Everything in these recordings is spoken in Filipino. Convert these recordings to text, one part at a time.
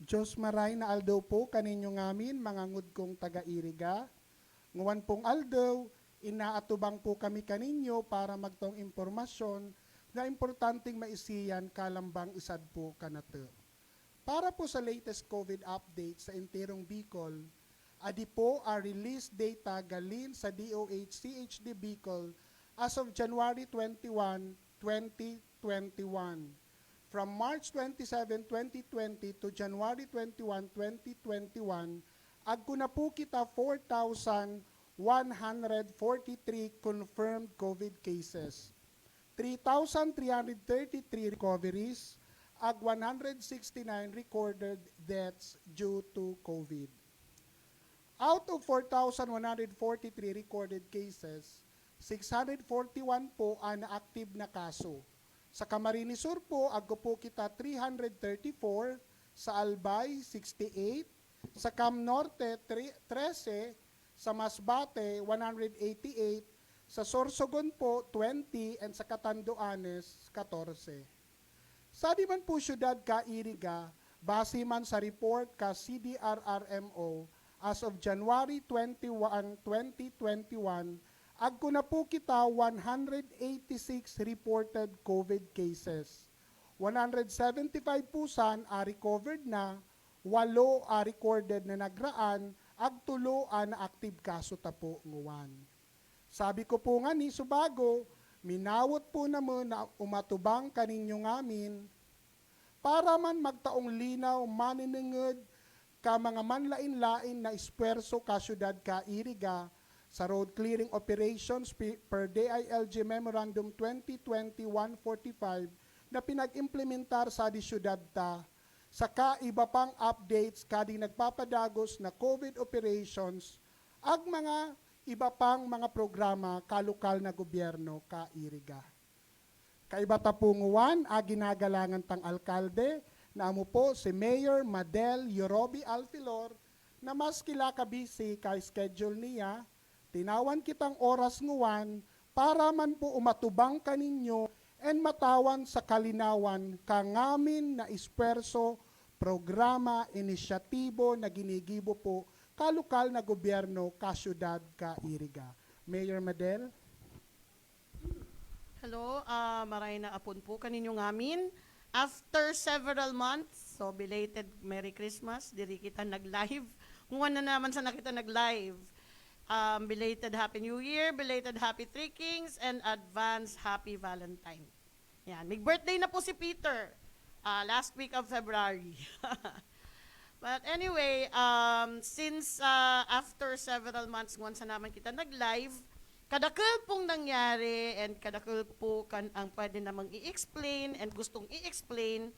Diyos maray na aldaw po kaninyo ngamin, mga ngud kong taga-iriga. Nguwan pong aldaw, inaatubang po kami kaninyo para magtong impormasyon na importanteng maisiyan kalambang isad po kanata. Para po sa latest COVID update sa enterong Bicol, adi po ang release data galin sa DOH-CHD Bicol as of January 21, 2021. From March 27, 2020 to January 21, 2021, agko na po kita 4,143 confirmed COVID cases, 3,333 recoveries, ag 169 recorded deaths due to COVID. Out of 4,143 recorded cases, 641 po ang na-active na kaso. Sa Camarines Sur po, agko po kita 334, sa Albay 68, sa Cam Norte 13, sa Masbate 188, sa Sorsogon po 20, and sa Catanduanes 14. Sa di man po syudad ka Iriga, base man sa report ka CDRRMO, as of January 21, 2021, agko na po kita 186 reported COVID cases. 175 pusan are recovered na, 8 are recorded na nagraan, ag 3 na active kaso ta po nguwan. Sabi ko po nga ni Subago, minawot po naman na umatubang kaninyo ngamin, para man magtaong linaw maniningid ka mga manlain-lain na esperso ka syudad ka Iriga, sa road clearing operations per DILG Memorandum 2020-145 na pinag-implementar sa di syudad ta, sa iba pang updates kadi nagpapadagos na COVID operations ag mga iba pang mga programa kalukal na gobyerno ka Iriga. Kaiba tapunguan ginagalangan tang alkalde na amo po si Mayor Madel Yorobi Alfilor na mas kila kabisi ka schedule niya. Tinawan kitang oras nguwan para man po umatubang kaninyo and matawan sa kalinawan kangamin na esperso, programa, inisyatibo na ginigibo po kalukal na gobyerno kasyudad ka Iriga. Mayor Madel. Hello, maray na apon po kaninyo ngamin. After several months, so belated Merry Christmas, diri kita nag-live. Nguwan na naman sa nakita nag-live. Belated Happy New Year, belated Happy Three Kings, and advance Happy Valentine. Yan, birthday na po si Peter, last week of February. But anyway, since after several months, once na naman kita nag-live, kadakil pong nangyari and kadakil po kan ang pwede namang i-explain and gustong i-explain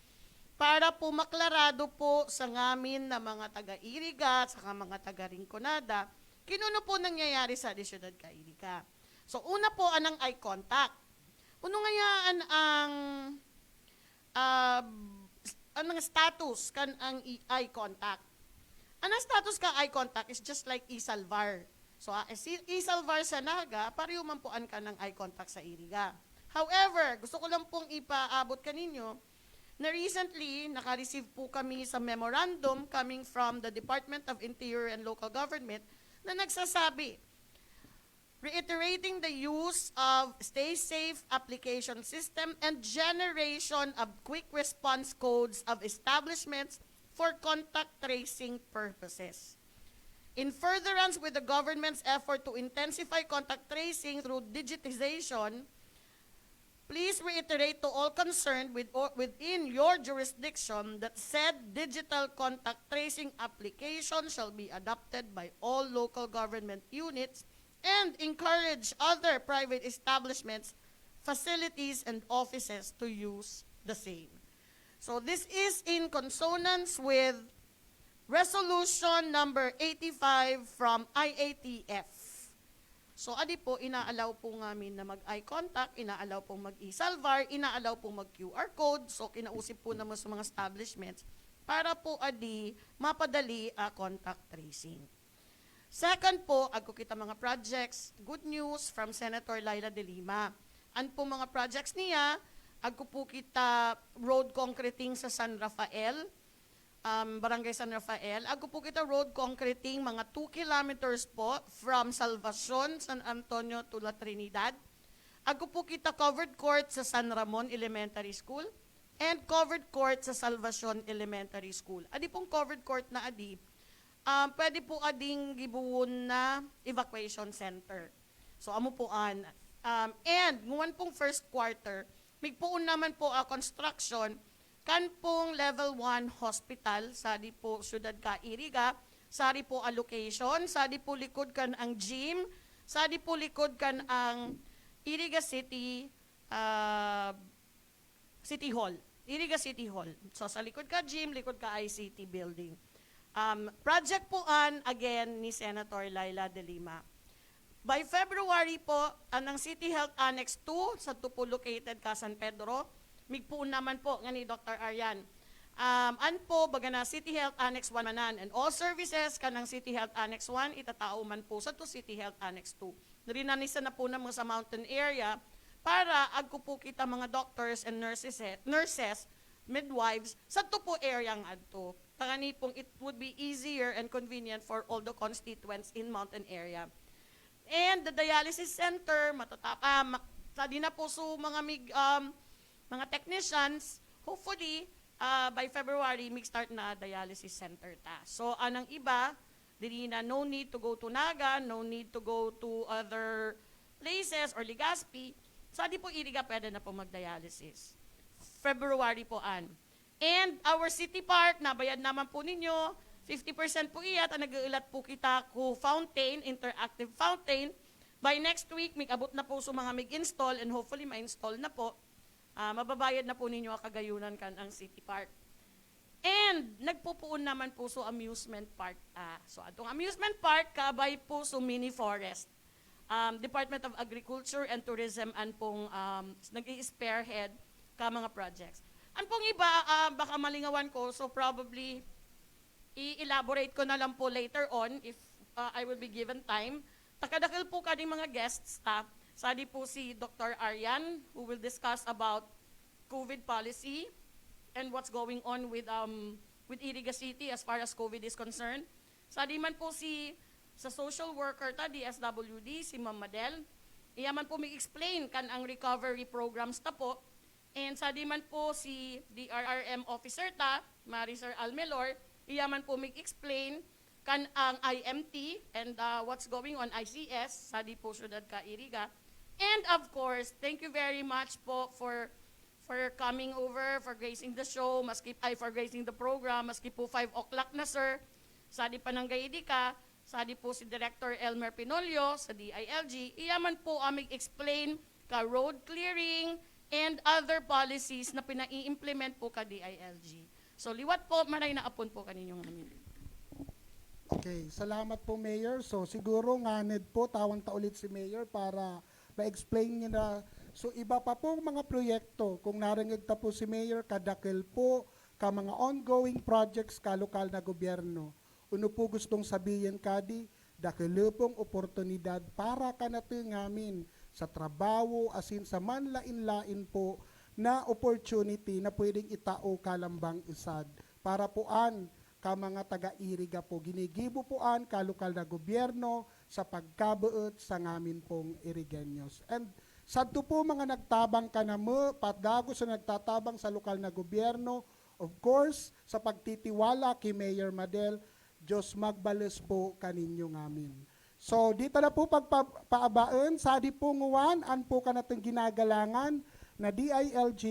para po maklarado po sa ngamin na mga taga-Iriga at saka mga taga-Rinconada, kinuno po nangyayari sa Syudad ka Iriga. So una po anang eye contact. Uno ngayaan ang status kan ang eye contact. Ang status ka eye contact is just like isalvar. So isalvar sa naga, pareho man po ka ng eye contact sa Iriga. However, gusto ko lang pong ipaabot kaninyo na recently naka-receive po kami sa memorandum coming from the Department of Interior and Local Government na nagsasabi, reiterating the use of Stay Safe application system and generation of quick response codes of establishments for contact tracing purposes. In furtherance with the government's effort to intensify contact tracing through digitization, please reiterate to all concerned within your jurisdiction that said digital contact tracing application shall be adopted by all local government units and encourage other private establishments, facilities, and offices to use the same. So this is in consonance with Resolution number 85 from IATF. So adi po, inaalaw po ngamin na mag-eye contact, inaalaw po mag-e-salvar, inaalaw po mag-QR code. So kinausip po naman sa mga establishments para po adi mapadali contact tracing. Second po, agko kita mga projects, good news from Senator Laila De Lima. An po mga projects niya, agko po kita road concreting sa San Rafael, Barangay San Rafael. Ago po kita road concreting mga 2 kilometers po from Salvacion, San Antonio to La Trinidad. Ago po kita covered court sa San Ramon Elementary School and covered court sa Salvacion Elementary School. Adi pong covered court na adi, pwede po ading gibuon na evacuation center. So amo po an. And nguwan pong first quarter, migpuon naman po a construction kan pong level 1 hospital, sadi po syudad ka Iriga, sadi po a location, sadi po likod kan ang gym, sadi po likod kan ang Iriga City City Hall. Iriga City Hall. So sa likod ka gym, likod ka ICT building. Project po again ni Senator Laila De Lima. By February po, ang City Health Annex 2 sa tupo located ka San Pedro, migpuon naman po nga ni Dr. Aryan. Po, baga na City Health Annex 1 manan, and all services kanang City Health Annex 1, itatao man po sa to City Health Annex 2. Narinanisa na po naman sa mountain area para agko po kita mga doctors and nurses, midwives, sa to po area ng adto. Tangani pong it would be easier and convenient for all the constituents in mountain area. And the dialysis center, sadi na po so mga technicians, hopefully, by February, mag-start na dialysis center ta. So, anang iba, dili na no need to go to Naga, no need to go to other places or Legazpi. Sadi po Iriga, pwede na po mag-dialysis. February po And our city park, nabayad naman po ninyo, 50% po iyat, ang nag-iilat po kita ko fountain, interactive fountain. By next week, mag-abot na po so mga mag-install and hopefully ma-install na po. Mababayad na po ninyo ang kagayunan kan ang city park. And nagpupuon naman po so amusement park. So atong amusement park, kabay po so mini forest. Department of Agriculture and Tourism an pong nag-i-spearhead ka mga projects. An pong iba, baka malingawan ko, so probably i-elaborate ko na lang po later on if I will be given time. Takadakil po kading mga guests, sadi po si Dr. Aryan, who will discuss about COVID policy and what's going on with Iriga City as far as COVID is concerned. Sadi man po sa social worker di SWD, si Ma'am Madel. Iyaman po mag-explain kan ang recovery programs ta po. And sadi man po si DRRM officer Marisol Almelor, iyaman po mag-explain kan ang IMT and what's going on ICS, sadi po syudad ka Iriga. And of course, thank you very much po for coming over, for gracing the show, for gracing the program, maski po 5 o'clock na sir. Sadi Pananggay Idika, sadi po si Director Elmer Pinolio sa DILG, iyaman po amig explain ka road clearing and other policies na pinai-implement po ka DILG. So liwat po, maray na apon po kaninyong namin. Okay, salamat po Mayor. So siguro nganid po, tawang ta ulit si Mayor para ma-explain niya na. So iba pa po mga proyekto, kung naringid ta po si Mayor, kadakil po ka mga ongoing projects ka lokal na gobyerno. Uno po gustong sabihin kadi, dakil pong oportunidad para ka natingamin sa trabaho asin sa manlain-lain po na opportunity na pwedeng itao kalambang isad. Para poan ka mga taga-Iriga po, ginigibo poan ka lokal na gobyerno sa pagkabuot sa ngamin pong Irigenyos. And sadto po mga nagtabang ka na mo, patgago sa nagtatabang sa lokal na gobyerno, of course, sa pagtitiwala kay Mayor Madel, Diyos magbalos po kaninyo ngamin. So, dito na po pagpaabaan, sadi po nguwan, an po ka natin ginagalangan na DILG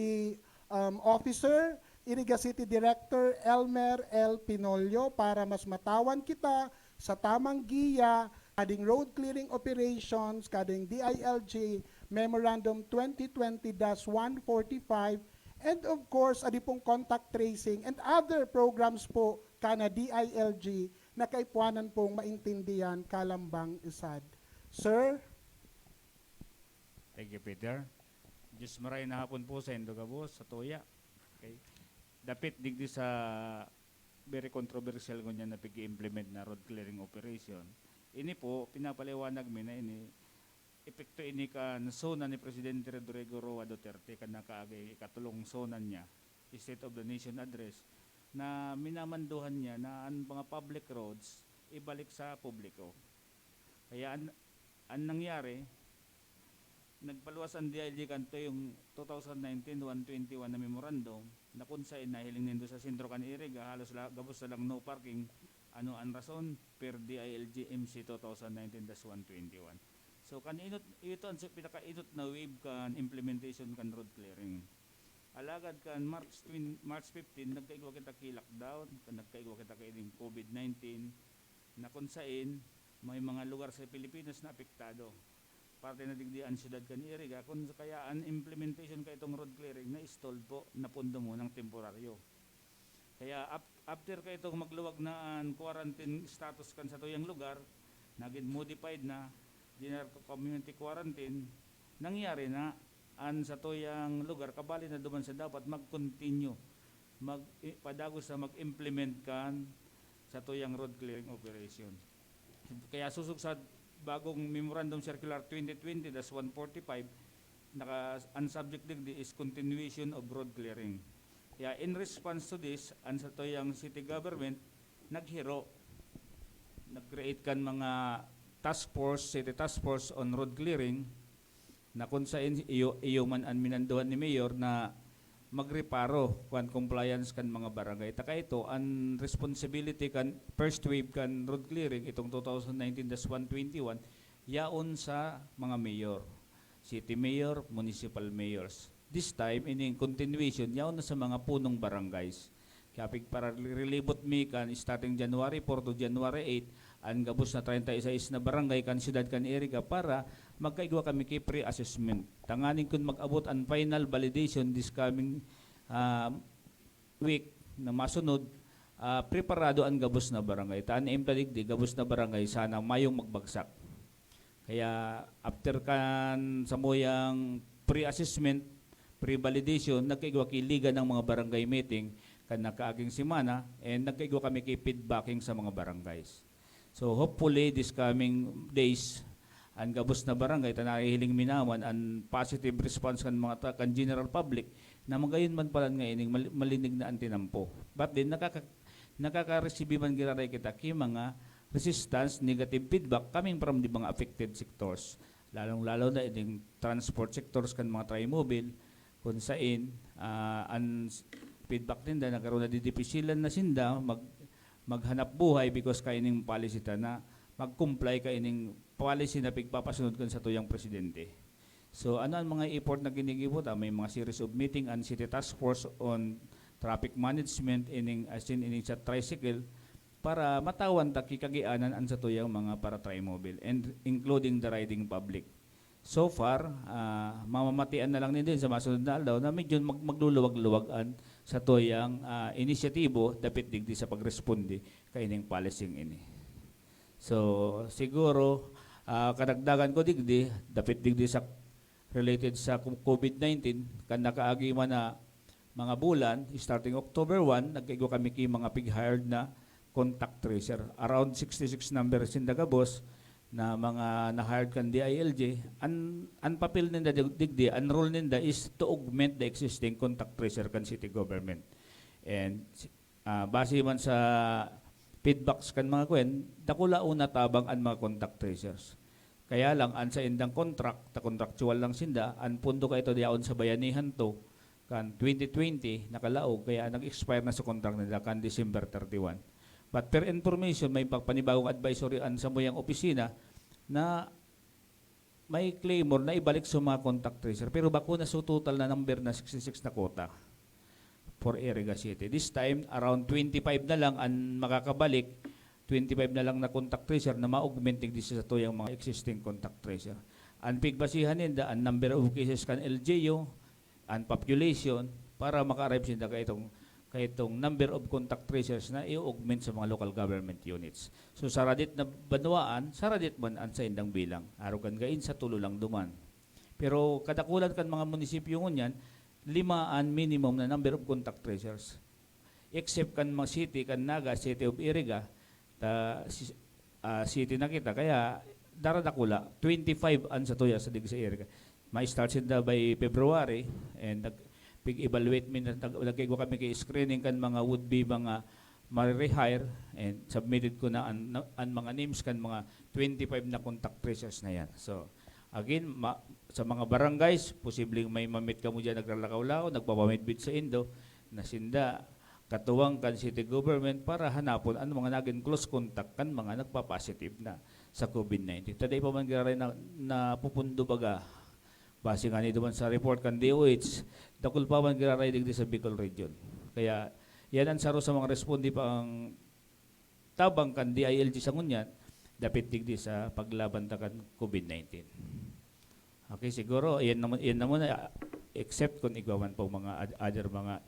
officer, Iriga City Director Elmer L. Pinolio para mas matawan kita sa tamang giya, kading road clearing operations, kading DILG Memorandum 2020-145, and of course, adi pong contact tracing and other programs po kana DILG na kaipuanan pong maintindihan kalambang isad. Sir? Thank you, Peter. Diyos maray na hapon po sa Indogabo, sa Toya. Okay. Dapit digdi sa very controversial ko niya na pag-implement na road clearing operation. Ini po, pinapaliwanag mi na ini, epekto ini ka nasona ni Presidente Rodrigo Roa Duterte ka nakaagay katulong sonan niya, State of the Nation Address, na minamanduhan niya na ang mga public roads ibalik sa publiko. Kaya ang nangyari, nagpaluwas ang DILG kanto yung 2019-121 na memorandum na kung saan nahiling nindo sa sentro kan Iriga, halos gabos na lang no parking, ano ang rason per DILG MC 2019-121. So kaninot ito ang pinakainot na wave kan implementation kan road clearing. Alagad kan March 15 nagkaigwa kita ki lockdown, nagkaigwa kita kay COVID-19 na kung saan may mga lugar sa Pilipinas na apektado. Parte na digdi ang syudad kan Iriga, kung kaya ang implementation ka itong road clearing na stalled po, napundo mo ng temporaryo. Kaya after ka itong magluwag na ang quarantine status kan sa tuyang lugar, naging modified na general community quarantine, nangyari na an sa tuyang lugar, kabali na duman sa dapat mag-continue, padagos sa mag-implement kan sa tuyang road clearing operation. Kaya susugsad bagong Memorandum Circular 2020-145, ang subject digdi is continuation of road clearing. Kaya in response to this, ang sa tuyang city government, nag-create kan mga city task force on road clearing, na kung saan iyo man ang minanduhan ni Mayor na magreparo kan compliance kan mga barangay. Taka ito, ang responsibility kan first wave kan road clearing itong 2019-121 yaon sa mga mayor, city mayor, municipal mayors. This time, in continuation, yaon na sa mga punong barangays. Kaya para relibot mi kan starting January 4 to January 8, ang gabos na 36 na barangay kan siyudad kan Iriga para magkaigwa kami kay pre-assessment. Tanganin kun mag-abot ang final validation this coming week na masunod, preparado ang gabos na barangay. Taan impladigdi, gabos na barangay, sana mayong magbagsak. Kaya after kan sa moyang pre-assessment, pre-validation, nagkaigwa kiliga ng mga barangay meeting kan nakaaging simana, and nagkaigwa kami kay feedbacking sa mga barangays. So hopefully this coming days, ang gabos na barangay tanahiling minawan ang positive response kan mga kan general public na magayon man pala nga ining malinig na antinampo. But then nakaka-receive man giraray kita ki mga resistance, negative feedback coming from the mga affected sectors. Lalong-lalo na ining transport sectors kan mga trimobile kung saan ang feedback ninda nagkaroon na didipisilan na sinda maghanap buhay because kaining policy ta na mag-comply kaining policy na pigpapasunod kan sa tuyang presidente. So ano ang mga effort na ginigibot? May mga series of meeting and city task force on traffic management ining sa tricycle para matawan ta kikagianan an sa tuyang mga para trimobile and including the riding public. So far, mamamatian na lang din sa masunod na aldaw na medyo magluluwag-luwagan sa tuyang inisyatibo dapat digdi sa pagresponde kaining policy ini. So siguro kadagdagan ko digdi dapat digdi sa related sa COVID-19 kan nakaagi man na mga bulan starting October 1 nagkaigo kami ki mga pig-hired na contact tracer around 66 numbers in Dagabos na mga na-hired kan DILG. Ang papel ninda digdi, ang role ninda is to augment the existing contact tracer kan city government. And base man sa feedbacks kan mga kwen, dakula una tabang ang mga contact tracers. Kaya lang, an sa indang contract, ta contractual lang sinda, ang pundo ka ito diyaon sa bayanihan to, kan 2020 nakalaog, kaya nag-expire na sa contract nila kan December 31. But per information, may panibagong advisory an sa moyang opisina na may claimor na ibalik sa mga contact tracer. Pero bako na so total na number na 66 na quota for Iriga City. This time, around 25 na lang ang makakabalik, 25 na lang na contact tracer na ma-augmenting din sa tuyang mga existing contact tracer. Ang pigbasihan nila, ang number of cases kan LGU, ang population, para maka-arrive sila kayitong number of contact tracers na i-augment sa mga local government units. So saradit na banwaan, saradit man ang sa indang bilang. Arugan gain sa tulo lang duman. Pero kadakulan kan mga munisipyo ngunyan, 5 ang minimum na number of contact tracers. Except kan mga city, kan Naga, City of Iriga, city na kita. Kaya daradakula, 25 ang sa tuya sa dig sa Iriga. May start sila by February and pig-evaluate min nagkay ko kami kay screening kan mga would be mga ma-rehire and submitted ko na ang mga names kan mga 25 na contact tracers na yan. So again, sa mga barangays, posibleng may mamit ka mo dyan naglalakaw-lao, nagpapamit-bit sa Indo, na sinda katuwang kan city government para hanapon ang mga naging close contact kan mga nagpa-positive na sa COVID-19. Taday pa man gira na pupundo baga, base nga nito man sa report kan DOH, dakul pa man gira digdi sa Bicol region. Kaya yan ang saro sa mga respondi pa ang tabang kan DILG sa ngunyan, dapat digdi sa paglaban ta kan COVID-19. Okay, siguro yan naman except kung igwaman po mga other mga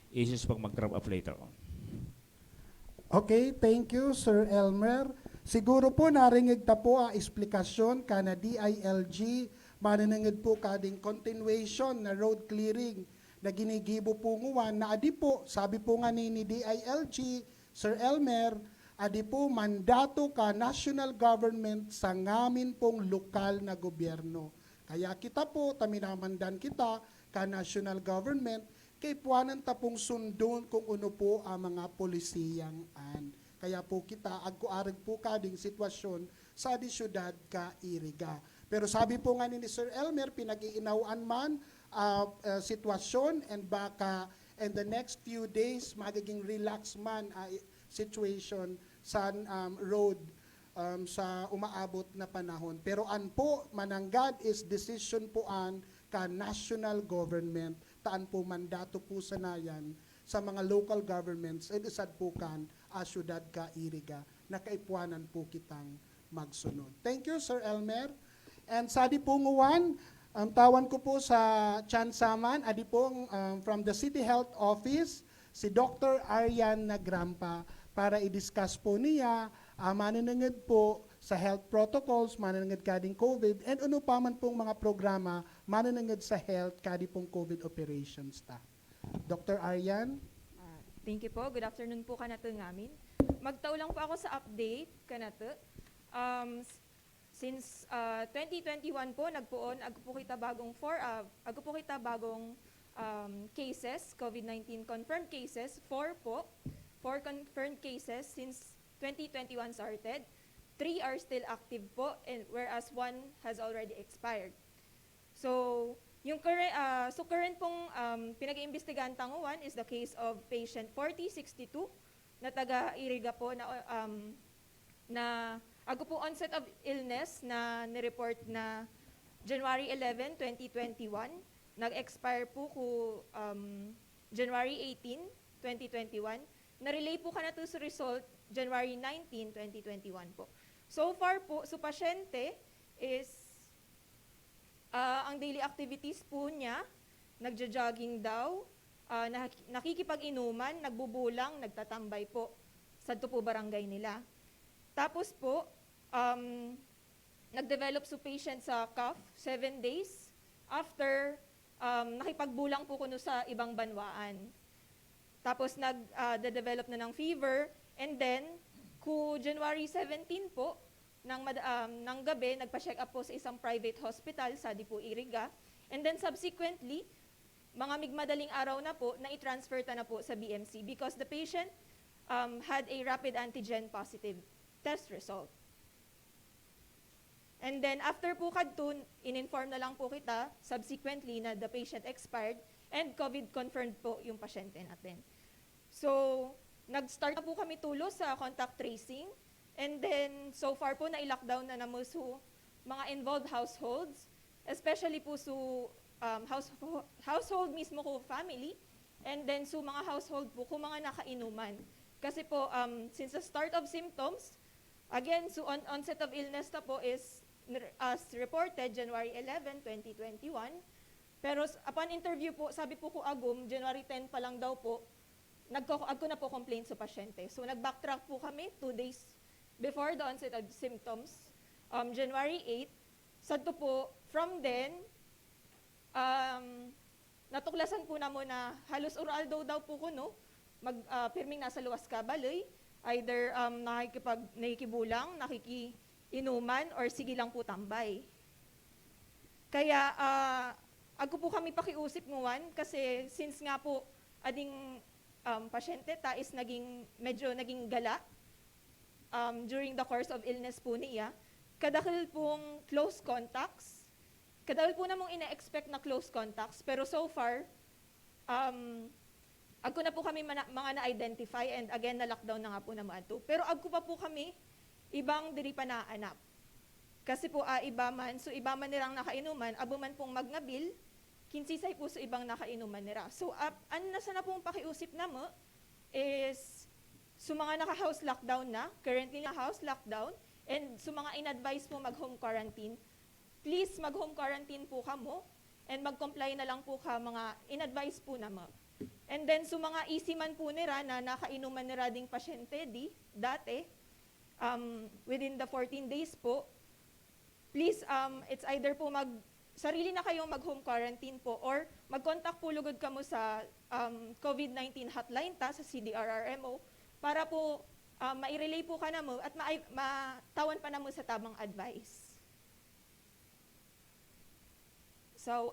issues pag mag-drop up later on. Okay, thank you, Sir Elmer. Siguro po naringig ta po ang explikasyon ka na DILG, mananangid po kading continuation na road clearing na ginigibo po nguwan na adi po, sabi po nga ni DILG, Sir Elmer, adi po mandato ka national government sa ngamin pong lokal na gobyerno. Kaya kita po, taminamandan kita ka national government, kay puwanan tapong sundon kung ano po ang mga polisiyang an. Kaya po kita, agkuarag po kading sitwasyon sa di syudad ka Iriga. Pero sabi po nga ni Sir Elmer, pinag-iinawaan man sitwasyon and baka in the next few days, magiging relax man situation sa road sa umaabot na panahon. Pero an po, mananggad is decision po an ka national government, taan po mandato po sa nayan sa mga local governments and isad po kan syudad ka Iriga na kaipuanan po kitang magsunod. Thank you, Sir Elmer. And sa di po nguwan, tawan ko po sa Chansaman, adi po from the City Health Office, si Dr. Aryan Nagrampa para i-discuss po niya mananangad po sa health protocols, mananangad kading COVID, and ano pa man pong mga programa mananangad sa health kading pong COVID operations ta. Dr. Aryan? Thank you po. Good afternoon po kanato ngamin. Magtao lang po ako sa update kanato. Since 2021 po, nagpuon, agpo po kita bagong cases, COVID-19 confirmed cases, 4 po. 4 confirmed cases since 2021 started. 3 are still active po, and whereas 1 has already expired. So, yung current pong pinag-iimbestigahan tanguan is the case of patient 4062 na taga-Iriga po na ago po onset of illness na nireport na January 11, 2021. Nag-expire po ko January 18, 2021. Na-relay po ka na to sa result January 19, 2021 po. So far po, sa pasyente is ang daily activities po niya, nagja-jogging daw, nakikipag-inuman, nagbubulang, nagtatambay po sa po barangay nila. Tapos po, nag-develop sa patient sa cough 7 days after nakipagbulang po kuno sa ibang banwaan. Tapos nag-develop na ng fever, and then January 17 po, ng gabi, nagpa-check up po sa isang private hospital sa Dipo Iriga. And then subsequently, mga migmadaling araw na po, na i-transfer ta na po sa BMC because the patient had a rapid antigen positive test result. And then after po kadtun, in-inform na lang po kita subsequently na the patient expired and COVID confirmed po yung pasyente natin. So, nag-start na po kami tulo sa contact tracing. And then, so far po, na-lockdown na naman sa mga involved households, especially po sa household mismo ko family, and then sa mga household po kung mga nakainuman. Kasi po, since the start of symptoms, again, so onset of illness na po is, as reported, January 11, 2021. Pero upon interview po, sabi po ko agum, January 10 pa lang daw po, nagko na po complaint sa pasyente. So nag-backtrack po kami 2 days before the onset of symptoms, January 8. Sadto po, from then, natuklasan po na mo na halos oral daw po ko, no? Pirming nasa luwas ka, baloy. Either nakikibulang, nakikiinuman, or sige lang po tambay. Kaya, Ako po kami pakiusip nguwan kasi since nga po ading pasyente ta is medyo naging gala during the course of illness po niya. Kadakil pong close contacts, kadakil po namong ina-expect na close contacts, pero so far, agko na po kami mga na-identify and again, na-lockdown na nga po naman ito. Pero agko pa po kami, ibang diri pa naanap. Kasi po, iba man, so iba man nilang nakainuman, abo man pong magnabil, kinsisay po sa ibang nakainuman nila. So, nasa na pong pakiusip na mo is, so mga naka-house lockdown na, currently na house lockdown, and so mga in-advise po mag-home quarantine, please mag-home quarantine po kamo, and mag-comply na lang po ka mga in-advise po na mo. And then, so mga easy man po nila na nakainuman nila ding pasyente dati, within the 14 days po, please, it's either po sarili na kayong mag-home quarantine po or mag-contact po lugod kamo sa COVID-19 hotline sa CDRRMO para po mai-relay po ka na mo at matawan pa na mo sa tamang advice. So,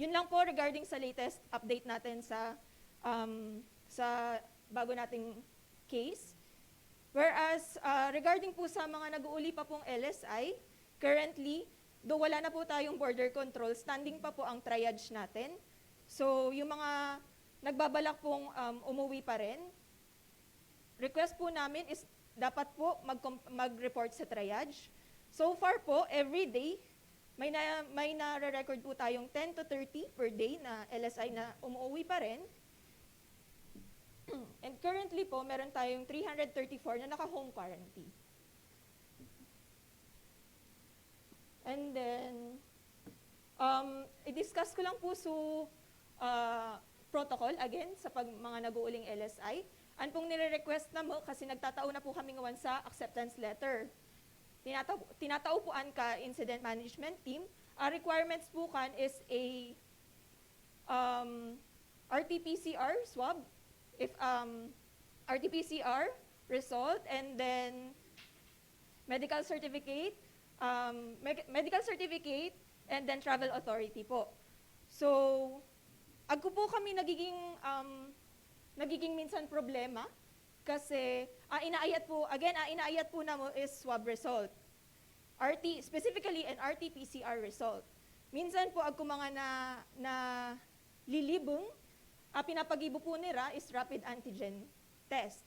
yun lang po regarding sa latest update natin sa bago nating case. Whereas, regarding po sa mga nag-uuli pa pong LSI, currently, though wala na po tayong border control, standing pa po ang triage natin. So, yung mga nagbabalak pong umuwi pa rin, request po namin is dapat po mag-report sa triage. So far po, every day, may na-record po tayong 10 to 30 per day na LSI na umuwi pa rin. And currently po, meron tayong 334 na naka-home quarantine. And then, i-discuss ko lang po protocol, again, sa mga nag-uuling LSI. An pong nire-request na mo, kasi nagtatao na po kami ngayon sa acceptance letter. Tinatao po an ka incident management team. Our requirements po kan is a RT-PCR swab, if RT-PCR result, and then medical certificate, and then travel authority po. So, agko po kami nagiging minsan problema kasi inaayat po na mo is swab result. Specifically an RT-PCR result. Minsan po agko mga na lilibong, pinapagibo po nila is rapid antigen test,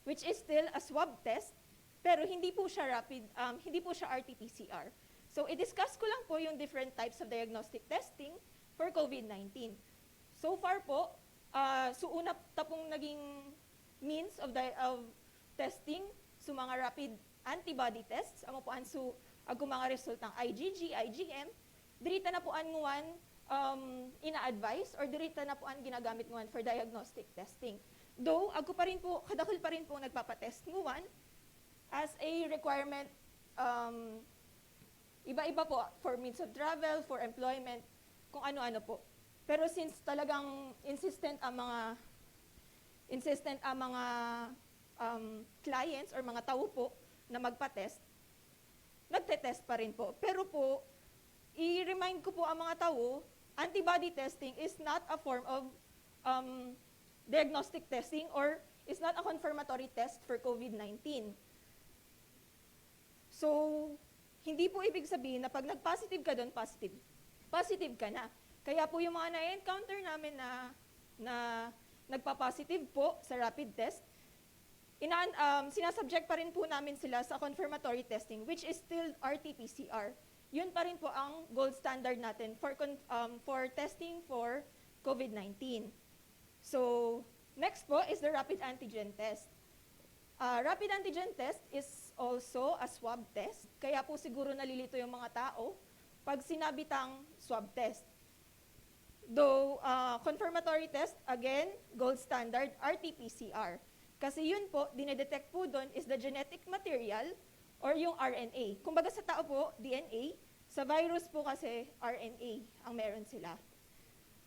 which is still a swab test, pero hindi po siya RT-PCR. So, i-discuss ko lang po yung different types of diagnostic testing for COVID-19. So far po, una tapong naging means of testing so mga rapid antibody tests, amo po anso mga resultang IgG, IgM, dirita na po nguwan ina-advise or dirita na po ginagamit nguwan for diagnostic testing. Though, kadakil pa rin po nagpapatest nguwan as a requirement, iba-iba po for means of travel, for employment, kung ano-ano po. Pero since talagang insistent ang mga clients or mga tao po na magpa-test, nagte-test pa rin po. Pero po, i-remind ko po ang mga tao, antibody testing is not a form of diagnostic testing or is not a confirmatory test for COVID-19. So, hindi po ibig sabihin na pag nag-positive ka doon, positive ka na. Kaya po yung mga na-encounter namin na nagpa-positive po sa rapid test, sinasubject pa rin po namin sila sa confirmatory testing, which is still RT-PCR. Yun pa rin po ang gold standard natin for testing for COVID-19. So, next po is the rapid antigen test. Rapid antigen test is also a swab test, kaya po siguro nalilito yung mga tao pag sinabitang swab test. Though, confirmatory test, again, gold standard, RT-PCR. Kasi yun po, dinedetect po doon is the genetic material or yung RNA. Kumbaga sa tao po, DNA, sa virus po kasi RNA ang meron sila.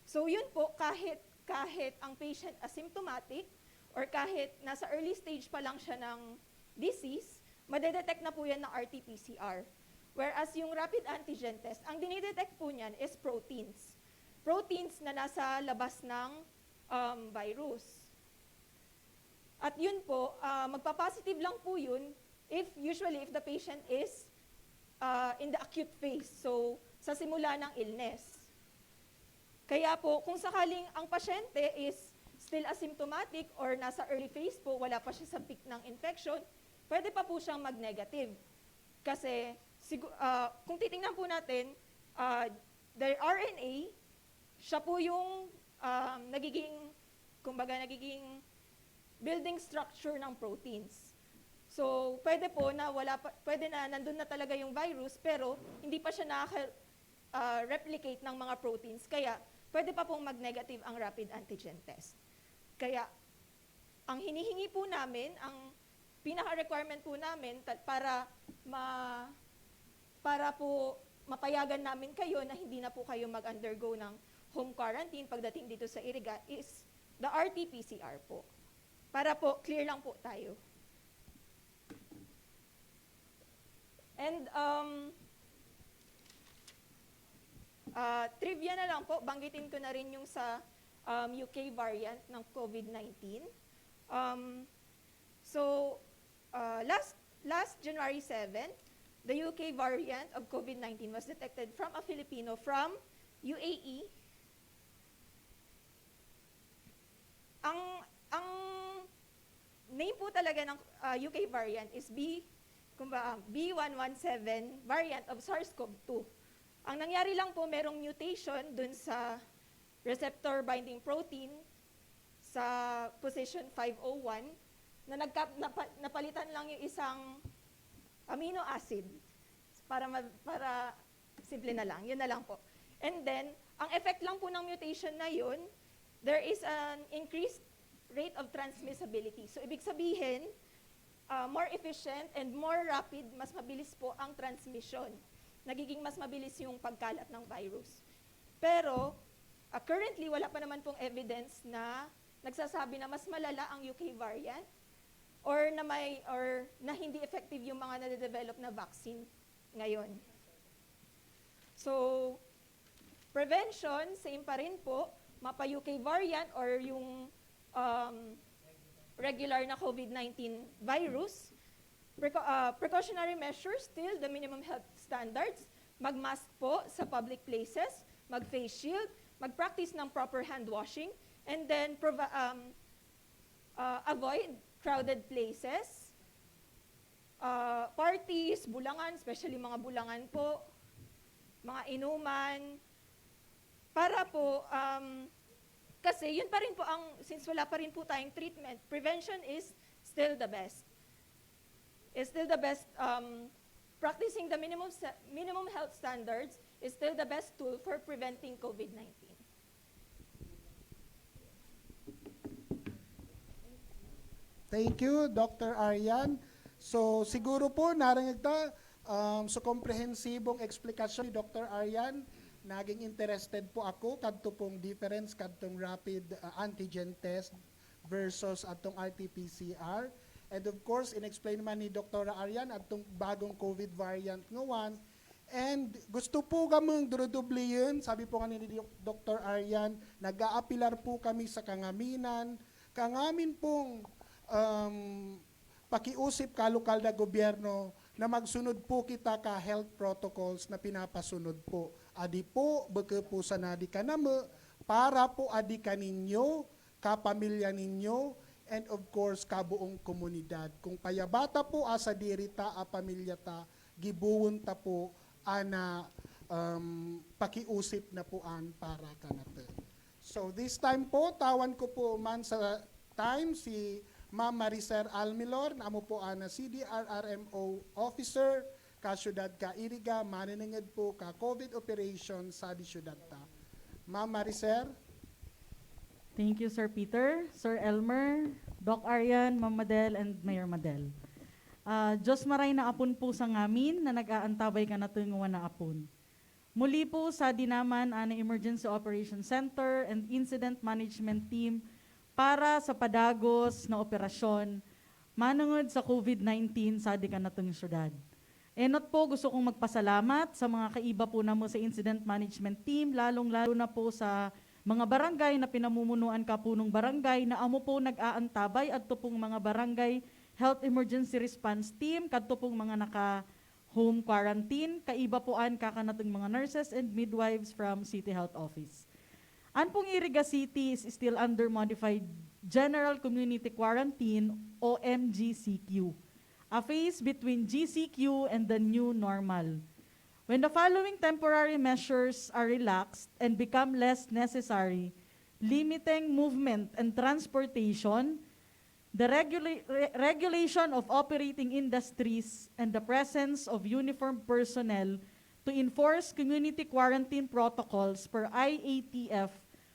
So yun po, kahit ang patient asymptomatic or kahit nasa early stage pa lang siya ng disease, madedetect na po yan ng RT-PCR. Whereas yung rapid antigen test, ang dinidetect po niyan is proteins. proteins na nasa labas ng virus. At yun po, magpa-positive lang po yun usually if the patient is in the acute phase, so sa simula ng illness. Kaya po, kung sakaling ang pasyente is still asymptomatic or nasa early phase po, wala pa siya sa peak ng infection, pwede pa po siyang mag-negative. Kasi kung titingnan po natin, the RNA, siya po yung nagiging building structure ng proteins. So, pwede po na pwede na nandun na talaga yung virus, pero hindi pa siya replicate ng mga proteins. Kaya, pwede pa pong mag-negative ang rapid antigen test. Kaya, ang hinihingi po namin, ang pinaka-requirement po namin para po mapayagan namin kayo na hindi na po kayo mag-undergo ng home quarantine pagdating dito sa Iriga is the RT-PCR po. Para po, clear lang po tayo. And trivia na lang po, banggitin ko na rin yung sa UK variant ng COVID-19. Last January 7, the UK variant of COVID-19 was detected from a Filipino from UAE. Ang name po talaga ng UK variant is B117 variant of SARS-CoV-2. Ang nangyari lang po, merong mutation dun sa receptor binding protein sa position 501 na napalitan lang yung isang amino acid para simple na lang, yun na lang po. And then, ang effect lang po ng mutation na yun, there is an increased rate of transmissibility. So, ibig sabihin, more efficient and more rapid, mas mabilis po ang transmission. Nagiging mas mabilis yung pagkalat ng virus. Pero, currently, wala pa naman pong evidence na nagsasabi na mas malala ang UK variant or na hindi effective yung mga nade-develop na vaccine ngayon. So, prevention, same pa rin po, mapa-UK variant or yung regular na COVID-19 virus. Precautionary measures, still the minimum health standards, mag-mask po sa public places, mag-face shield, mag-practice ng proper hand washing, and then avoid crowded places, parties, bulangan, especially mga bulangan po, mga inuman, para po, kasi yun pa rin po since wala pa rin po tayong treatment, prevention is still the best. Is still the best, practicing the minimum health standards is still the best tool for preventing COVID-19. Thank you, Dr. Arian. So, siguro po, narinig ta, sa komprehensibong eksplikasyon ni Dr. Arian, naging interested po ako kadto pong difference kadtong rapid antigen test versus atong RT-PCR. And of course, in-explain naman ni Dr. Arian atong bagong COVID variant ngawan. And gusto po kamong durudubliyon, sabi po nga ni Dr. Arian, nag-aapilar po kami sa kangaminan. Kangamin pong pakiusip ka lokal na gobyerno na magsunod po kita ka health protocols na pinapasunod po. Adi po, baka po sa nadi ka naman, para po adi ka ninyo, kapamilya ninyo, and of course, kabuong komunidad. Kung payabata po asa dirita a pamilya ta, gibuwon ta po ana pakiusip na po an para kanata. So this time po, tawan ko po man sa time si Ma'am Maricer Almilor, na amo po ana CDRRMO officer, ka syudad ka Iriga, maniningid po ka COVID operation sa di syudad ta. Ma'am Maricer. Thank you, Sir Peter, Sir Elmer, Doc Arian, Ma'am Madel, and Mayor Madel. Diyos maray na apon po sa ngamin na nag-aantabay ka na tunguan na apon. Muli po sa dinaman ang Emergency Operations Center and Incident Management Team para sa padagos na operasyon manungod sa COVID-19 sa di ka na syudad. Not po, gusto kong magpasalamat sa mga kaiba po na mo sa incident management team, lalong-lalo na po sa mga barangay na pinamumunuan ka po nung barangay na amo po nag-aantabay at to pong mga barangay health emergency response team, kadto pong mga naka-home quarantine, kaiba po an kakanatong mga nurses and midwives from City Health Office. An pong Iriga City is still under modified General Community Quarantine o MGCQ, a phase between GCQ and the new normal. When the following temporary measures are relaxed and become less necessary, limiting movement and transportation, the regulation of operating industries, and the presence of uniformed personnel to enforce community quarantine protocols per IATF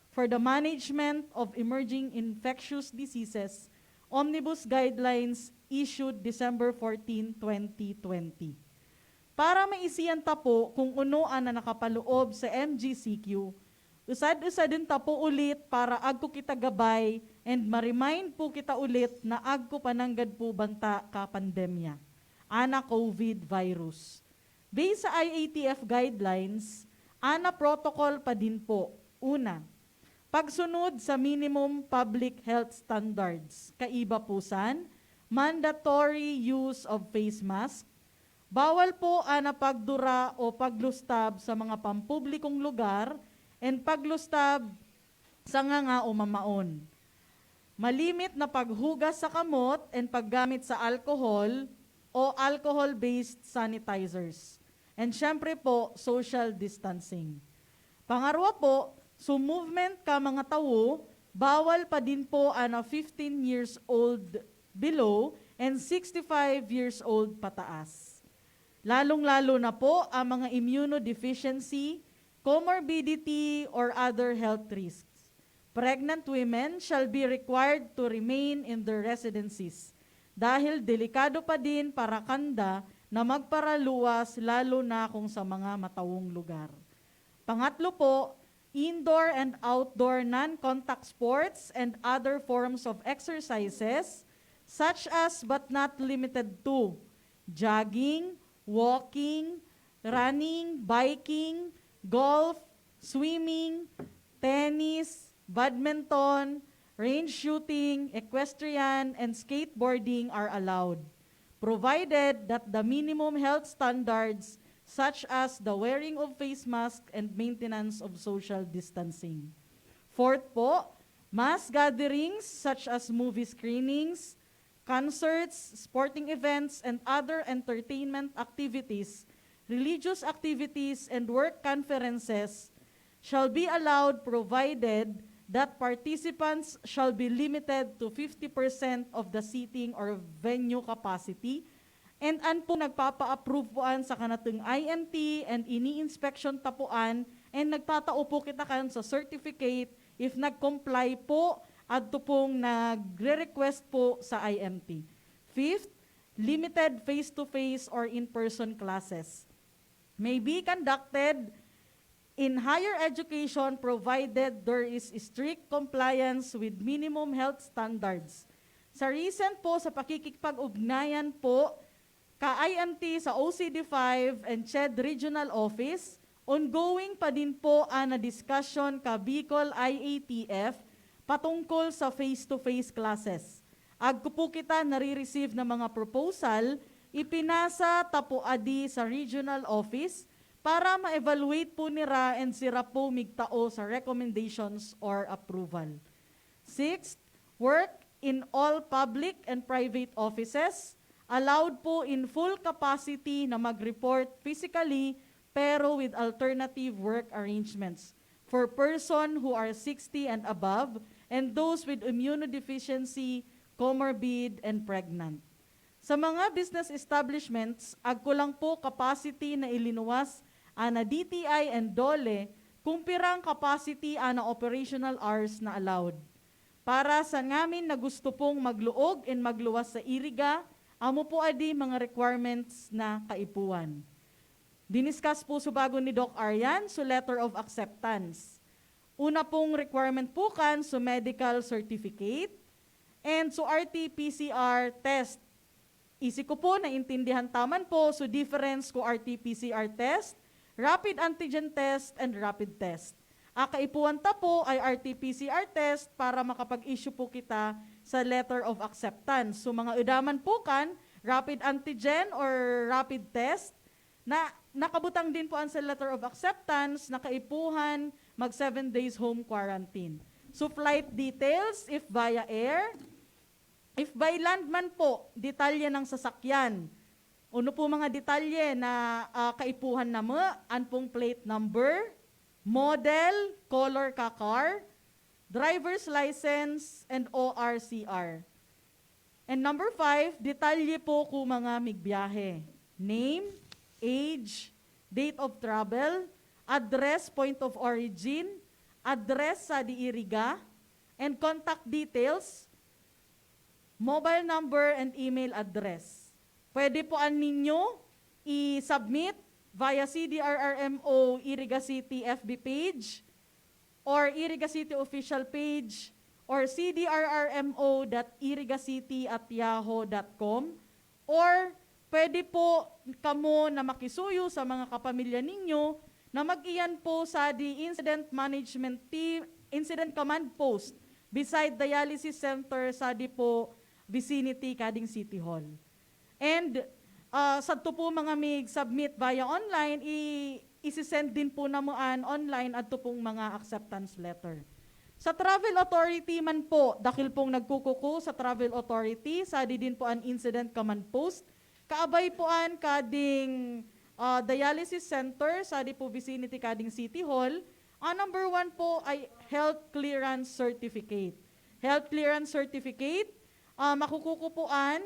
for the management of emerging infectious diseases, Omnibus Guidelines issued December 14, 2020. Para maisiyan ta po kung unoan na nakapaloob sa MGCQ, usad-usadin ta po ulit para agko kita gabay and ma-remind po kita ulit na agko pananggad po banta ka pandemya, ana COVID virus. Based sa IATF guidelines, ana protocol pa din po. Una, pagsunod sa minimum public health standards, kaiba po san, mandatory use of face mask, bawal po ana pagdura o paglustab sa mga pampublikong lugar and paglustab sa nganga o mamaon. Malimit na paghugas sa kamot and paggamit sa alcohol o alcohol-based sanitizers. And syempre po, social distancing. Pangarwa po, so movement ka mga tao, bawal pa din po ana 15 years old below and 65 years old pataas. Lalong-lalo na po ang mga immunodeficiency, comorbidity, or other health risks. Pregnant women shall be required to remain in their residencies dahil delikado pa din para kanda na magparaluwas lalo na kung sa mga matawong lugar. Pangatlo po, indoor and outdoor non-contact sports and other forms of exercises such as but not limited to jogging, walking, running, biking, golf, swimming, tennis, badminton, range shooting, equestrian, and skateboarding are allowed, provided that the minimum health standards such as the wearing of face mask and maintenance of social distancing. Fourth po, mass gatherings such as movie screenings, concerts, sporting events, and other entertainment activities, religious activities, and work conferences shall be allowed provided that participants shall be limited to 50% of the seating or venue capacity. And an po nagpapa-approve poan sa kanatong INT and ini-inspection tapuan and nagtatao po kita kan sa certificate if nag-comply po adto pong nagre-request po sa IMT. Fifth, limited face-to-face or in-person classes may be conducted in higher education provided there is strict compliance with minimum health standards. Sa recent po, sa pakikipag-ugnayan po, ka-IMT sa OCD5 and CHED Regional Office, ongoing pa din po ang discussion ka Bicol IATF patungkol sa face-to-face classes. Agko po kita nare-receive na mga proposal, ipinasa tapo adi sa regional office para ma-evaluate po nira and sira po migtao sa recommendations or approval. Sixth, work in all public and private offices, allowed po in full capacity na mag-report physically pero with alternative work arrangements for person who are 60 and above and those with immunodeficiency, comorbid, and pregnant. Sa mga business establishments, agko lang po capacity na ilinuwas ana DTI and DOLE kung pirang capacity ana operational hours na allowed. Para sa ngamin na gusto pong magluog and magluwas sa Iriga, amo po adi mga requirements na kaipuan. Diniscuss po sa bago ni Doc Aryan, so letter of acceptance. Una pong requirement po kan so medical certificate and so RT-PCR test Easy ko po, naintindihan taman po, so difference ko RT-PCR test, rapid antigen test, and rapid test. Kaipuan ta po ay RT-PCR test para makapag-issue po kita sa letter of acceptance. So mga udaman po kan, rapid antigen or rapid test, na nakabutang din po ang sa letter of acceptance, nakaipuhan, mag 7 days home quarantine. So flight details, if via air, if by land man po, detalye ng sasakyan. Ano po mga detalye na kaipuhan na mo, anpong plate number, model, color ka car, driver's license, and ORCR. And number 5, detalye po kung mga migbiyahe. Name, age, date of travel, address, point of origin, address sa diiriga, and contact details, mobile number, and email address. Pwede po ninyo i-submit via CDRRMO Iriga City FB page or Iriga City official page or cdrrmo.irigacity@yahoo.com or pwede po kamo na makisuyo sa mga kapamilya ninyo na mag-iyan po sa the Incident Management Team, Incident Command Post beside Dialysis Center sa di po vicinity kading City Hall. And sa to po mga mig-submit via online, isi-send din po namuan online at to pong mga acceptance letter. Sa Travel Authority man po, dahil pong nagkukuko sa Travel Authority, sa di din po ang Incident Command Post, kaabay po an kading Dialysis Center sa di po vicinity kading City Hall. Ang number 1 po ay Health Clearance Certificate. Health Clearance Certificate, makukukupuan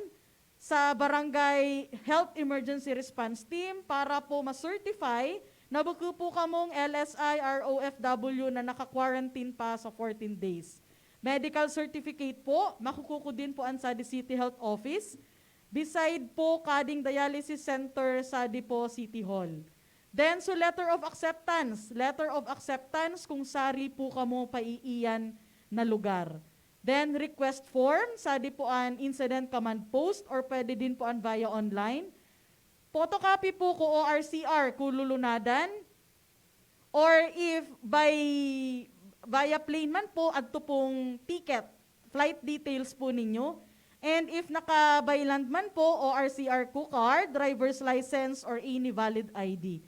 sa Barangay Health Emergency Response Team para po ma-certify na buko po kamong LSI ROFW na naka-quarantine pa sa 14 days. Medical certificate po, makukuko din po an sa City Health Office, beside po kading dialysis center sa Dipo City Hall. Then, so letter of acceptance. Letter of acceptance kung sari po kamo paiiyan na lugar. Then, request form, sa di po an Incident Command Post or pwede din po an via online. Photocopy po ko ORCR kung lulunadan. Or if via plane man po, adto pong ticket, flight details po ninyo. And if naka-by land man po, ORCR ko card, driver's license, or any valid ID.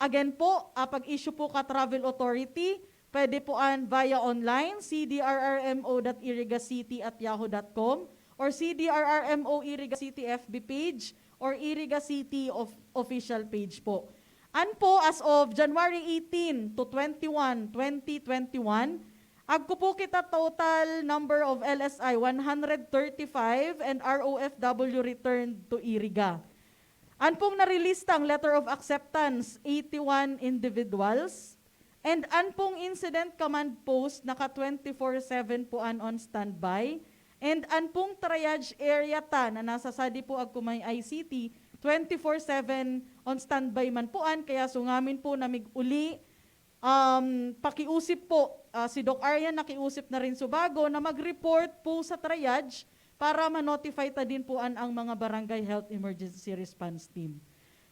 Again po, pag-issue po ka Travel Authority, pwede po an via online, cdrrmo.irigacity@yahoo.com or cdrrmo Iriga City FB page or Iriga City official page po. And po, as of January 18 to 21, 2021, agko po kita total number of LSI 135 and ROFW returned to Iriga. An pong na-release tang letter of acceptance, 81 individuals. And an pong incident command post, naka 24/7 po on standby. And an pong triage area ta na nasa sadi po ag kumay ICT, 24/7 on standby man po an. Kaya sungamin po namig uli, pakiusip po, si Doc Aryan nakiusip na rin Subago na mag-report po sa triage para ma-notify ta din po ang mga Barangay Health Emergency Response Team.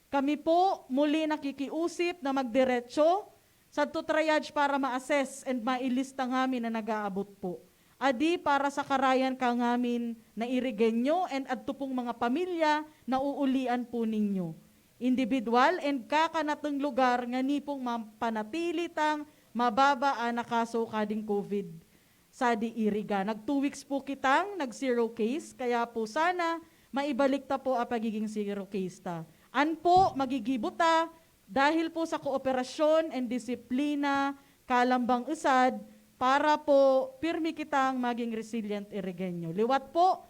Kami po muli nakikiusip na magdiretso sa triage para ma-assess and mailista ngamin na nag-aabot po. Adi para sa karayan ka ngamin na irigenyo and adto pong mga pamilya na uulian po ninyo. Individual and kakanatong lugar nga ni pong mapanatili mababa na kaso kading COVID sa di Iriga. Nag 2 weeks po kitang nag-zero case, kaya po sana maibalik ta po ang pagiging zero case ta. An po magigibuta dahil po sa kooperasyon and disiplina kalambang usad para po pirmi kitang maging resilient irigenyo. Liwat po,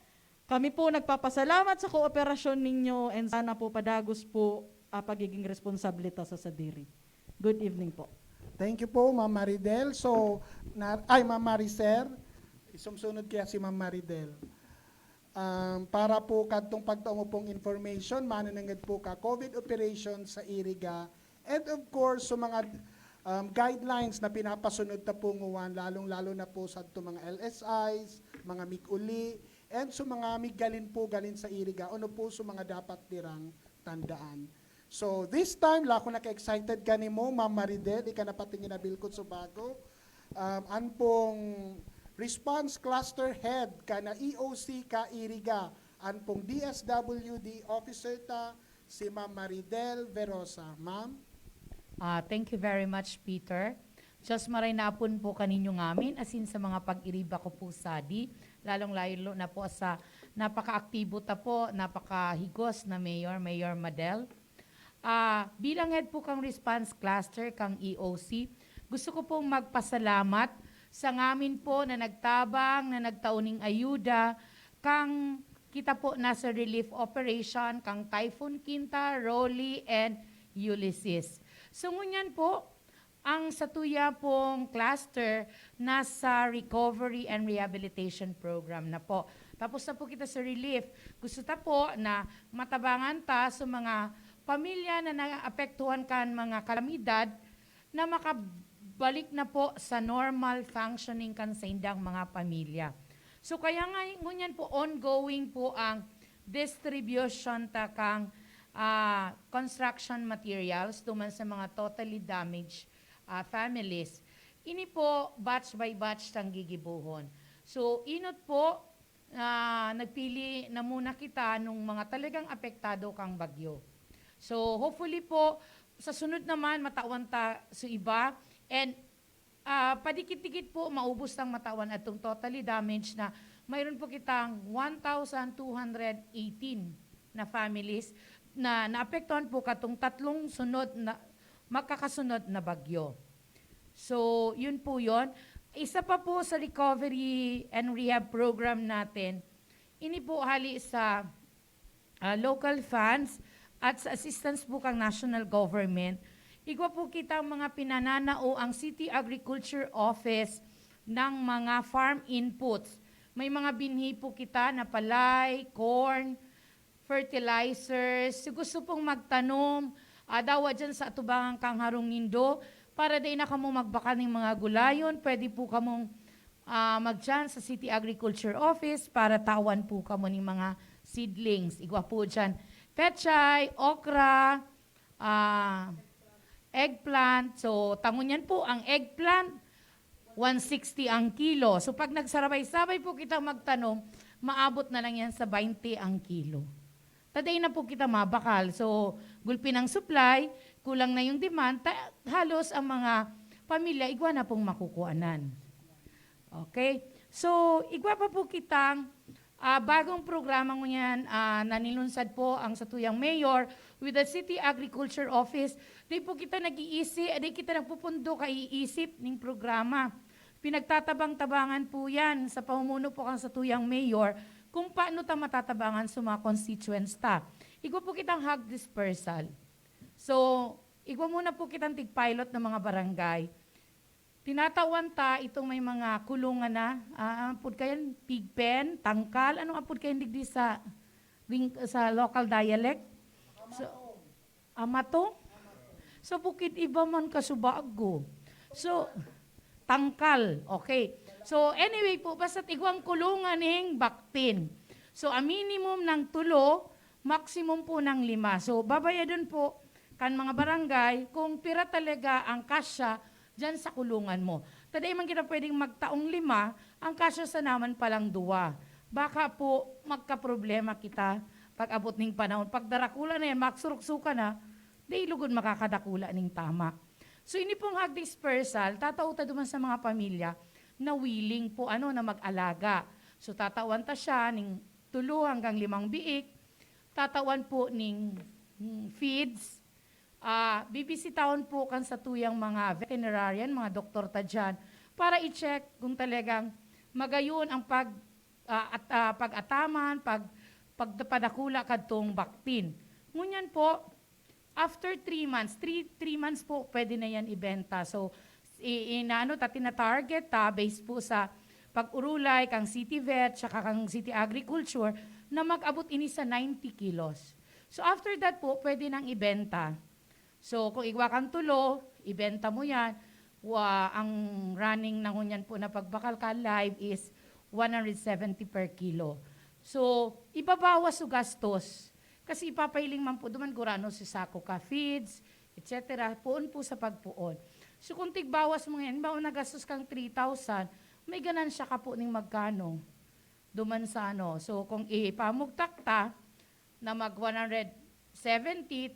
kami po nagpapasalamat sa kooperasyon ninyo and sana po padagos po pagiging responsibilita sa sadiri. Good evening po. Thank you po, Ma'am Maridel. So, Ma'am Maricer, isumsunod kaya si Ma'am Maridel. Para po kadtong pagtao pong information, mananangad po ka COVID operations sa Iriga. And of course, so mga guidelines na pinapasunod na po nguwan, lalong-lalo na po sa mga LSIs, mga MIC-uli, and sa mga migalin po galin sa iriga, ano po sa mga dapat dirang tandaan. So this time, lako naka-excited ka ni mo, Ma'am Maridel, ika na patingin na bilkod sa bago. Anpong response cluster head ka na EOC ka iriga, anpong DSWD officer ta, si Ma'am Maridel Verosa. Ma'am? Thank you very much, Peter. Diyos maray na apon po kaninyo ngamin, asin sa mga pag-iriba ko po sadi, lalong-lalo na po sa napaka-aktibo ta po, napaka-higos na Mayor Madel. Bilang head po kang response cluster, kang EOC, gusto ko pong magpasalamat sa ngamin po na nagtabang, na nagtauning ayuda, kang kita po nasa relief operation, kang Typhoon Quinta, Rolly, and Ulysses. So ngunyan po, ang satuya pong cluster nasa recovery and rehabilitation program na po. Tapos na po kita sa relief. Gusto ta po na matabangan ta sa mga pamilya na naapektuhan kan mga kalamidad na makabalik na po sa normal functioning kan sa indang mga pamilya. So kaya nga ngunyan po ongoing po ang distribution ta kang construction materials tuman sa mga totally damaged families. Ini po batch by batch tang gigibuhon. So inot po nagpili na muna kita nung mga talagang apektado kang bagyo. So hopefully po sa sunod naman matawan ta sa iba and padikit-dikit po maubos tang matawan atong totally damaged na mayroon po kitang 1,218 na families na naapektuhan po katong tatlong sunod na magkakasunod na bagyo. So, yun po yun. Isa pa po sa recovery and rehab program natin, ini po hali sa local funds at sa assistance po kang national government. Igwa po kita mga pinananao ang City Agriculture Office ng mga farm inputs. May mga binhi po kita na palay, corn, fertilizers. Si gusto pong magtanom, dawa dyan sa atubangan kang harong nindo, para din na kamo magbaka ng mga gulayon, pwede po kamong magdyan sa City Agriculture Office para tawan po kamo ng mga seedlings. Igwa po dyan, pechay, okra, eggplant. So, tangon yan po, ang eggplant, 160 ang kilo. So, pag nagsarabay-sabay po kita magtanom, maabot na lang yan sa 20 ang kilo. Taday na po kita mabakal. So, gulpin ang supply, kulang na yung demand, halos ang mga pamilya, igwa na pong makukuanan. Okay? So, igwa pa po kitang bagong programa mo yan, nanilunsad po ang satuyang mayor with the City Agriculture Office. Di po kita nag-iisip, di kita nagpupundo kaiisip ng programa. Pinagtatabang-tabangan po yan sa pamumuno po kang satuyang mayor kung paano ta matatabangan sa mga constituents ta. Igwa po kitang hog dispersal. So, igwa muna po kitang tig-pilot ng mga barangay. Tinatawan ta itong may mga kulungan na, apod kayan, pig pen, tangkal, anong apod kayan digdi sa local dialect? So, amato? So, bukid iba man kasubago. So, tangkal, okay. So, anyway po, basta igwang kulungan ng baktin. So, a minimum ng 3, maximum po ng 5. So, babayadon po kan mga barangay kung pira talaga ang kasya dyan sa kulungan mo. Taday man kita pwedeng magtaong 5, ang kasya sa naman palang 2. Baka po magka-problema kita pag abot ng panahon. Pag darakula na yan, maksuruksuka na, di lugod makakadakula ng tama. So, ini pong hog dispersal, tatauta duman sa mga pamilya na willing po na mag-alaga. So, tatawan ta siya ng 3 hanggang 5 biik, tatawan po ng feeds, bibisitahon po kan sa tuyang mga veterinarian, mga doktor ta dyan, para i-check kung talagang magayon ang pag-ataman, pagpadakula kadtong baktin. Ngunyan po, after 3 months, 3 months po pwede na yan ibenta. So, tina-target based po sa pag-urulay, kang city vet, saka kang city agriculture, na mag-abot ini sa 90 kilos. So after that po, pwede nang ibenta. So kung igwa kang 3, ibenta mo yan. Ang running na ngunyan po na pagbakal ka live is 170 per kilo. So, ibabawas o gastos. Kasi ipapailing man po duman gurano si sako ka feeds, etc. Puon po sa pagpuon. So kung tigbawas mo yan, baon nagastos kang 3,000, may ganansya ka po ning magkano. Duman sa ano. So kung ipamugtakta na mag 170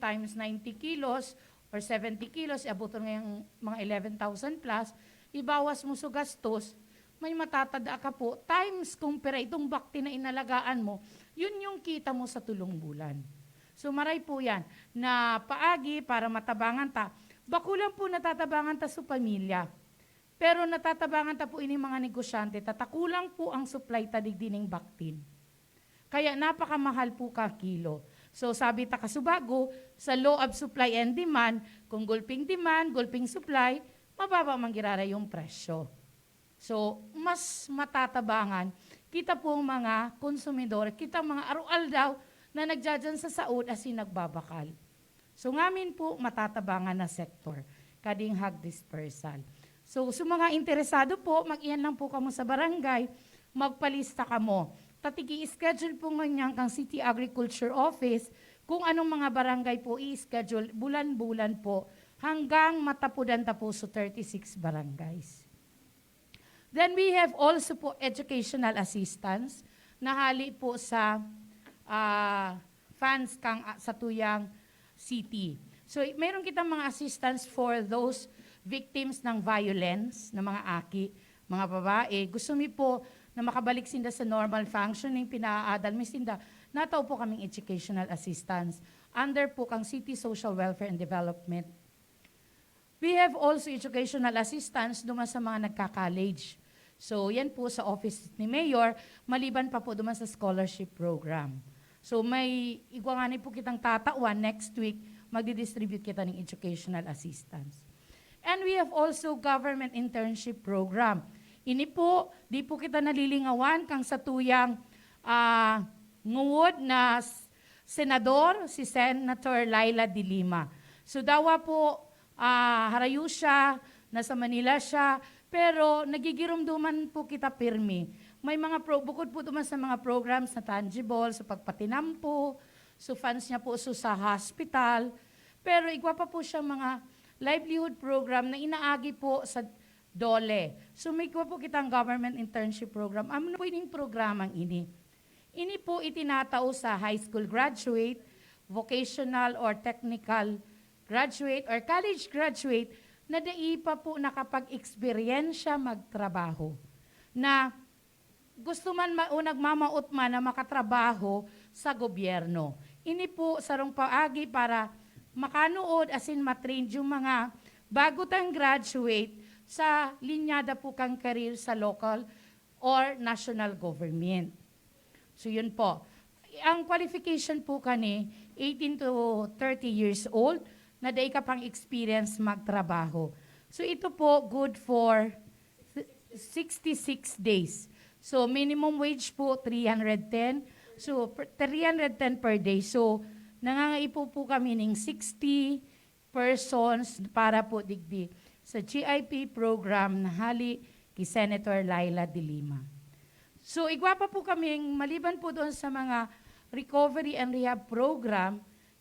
times 90 kilos or 70 kilos, abuton ngayong mga 11,000 plus, ibawas mo sa gastos, may matatada ka po, times kumpara itong bakti na inalagaan mo, yun yung kita mo sa tulong bulan. So maray po yan, na paagi para matabangan ta. Bakulang po natatabangan ta sa pamilya. Pero natatabangan ta po ini mga negosyante, tatakulang po ang supply ta digdining baktin. Kaya napakamahal po ka kilo. So sabi ta kasubago, sa law of supply and demand, kung gulping demand, gulping supply, mababa manggirara yung presyo. So, mas matatabangan, kita po mga konsumidor, kita mga arual daw na nagdadyan sa saud asin nagbabakal. So, ngamin po matatabangan na sektor, kading hag dispersal. So, sa mga interesado po, mag-iyan lang po kamo sa barangay, magpalista kamo. Tatigi schedule po nganyan kang City Agriculture Office kung anong mga barangay po i-schedule bulan-bulan po hanggang matapudan ta po sa 36 barangays. Then we have also po educational assistance na hali po sa funds kang sa tuyang city. So meron kitang mga assistance for those victims ng violence, na mga aki, mga babae. Gusto mi po na makabalik sinda sa normal functioning, pinaadal mi sinda, nataw po kaming educational assistance under po kang City Social Welfare and Development. We have also educational assistance duman sa mga nagka-college. So, yan po sa office ni Mayor, maliban pa po duman sa scholarship program. So, may igwangani po kitang tatawan next week, magdi-distribute kita ng educational assistance. And we have also government internship program. Ini po, di po kita nalilingawan kang sa tuyang nguwod na senador, si Senator Laila de Lima. So, dawa po, harayo siya, nasa Manila siya, pero nagigirumduman po kita pirmi. May mga bukod po duman sa mga programs na tangible, sa pagpatinampo, so funds niya po sa hospital, pero igwa pa po siya mga livelihood program na inaagi po sa DOLE. So may igwa po kitang government internship program. Ano po yung programang ini? Ini po itinatao sa high school graduate, vocational or technical graduate, or college graduate, na daipa po nakapag-eksperyensya magtrabaho. Na gusto man nagmamaot man na makatrabaho sa gobyerno. Ini po sarong paagi para makanood asin matrain yung mga bago tang graduate sa linyada po kang career sa local or national government. So yun po. Ang qualification po kani, 18 to 30 years old, na day ka pang experience magtrabaho. So ito po good for 66 days. So minimum wage po 310. So 310 per day. So nangangaipo po kami ng 60 persons para po digdi sa GIP program na hali kay Senator Laila de Lima. So igwa pa po kaming maliban po doon sa mga recovery and rehab program,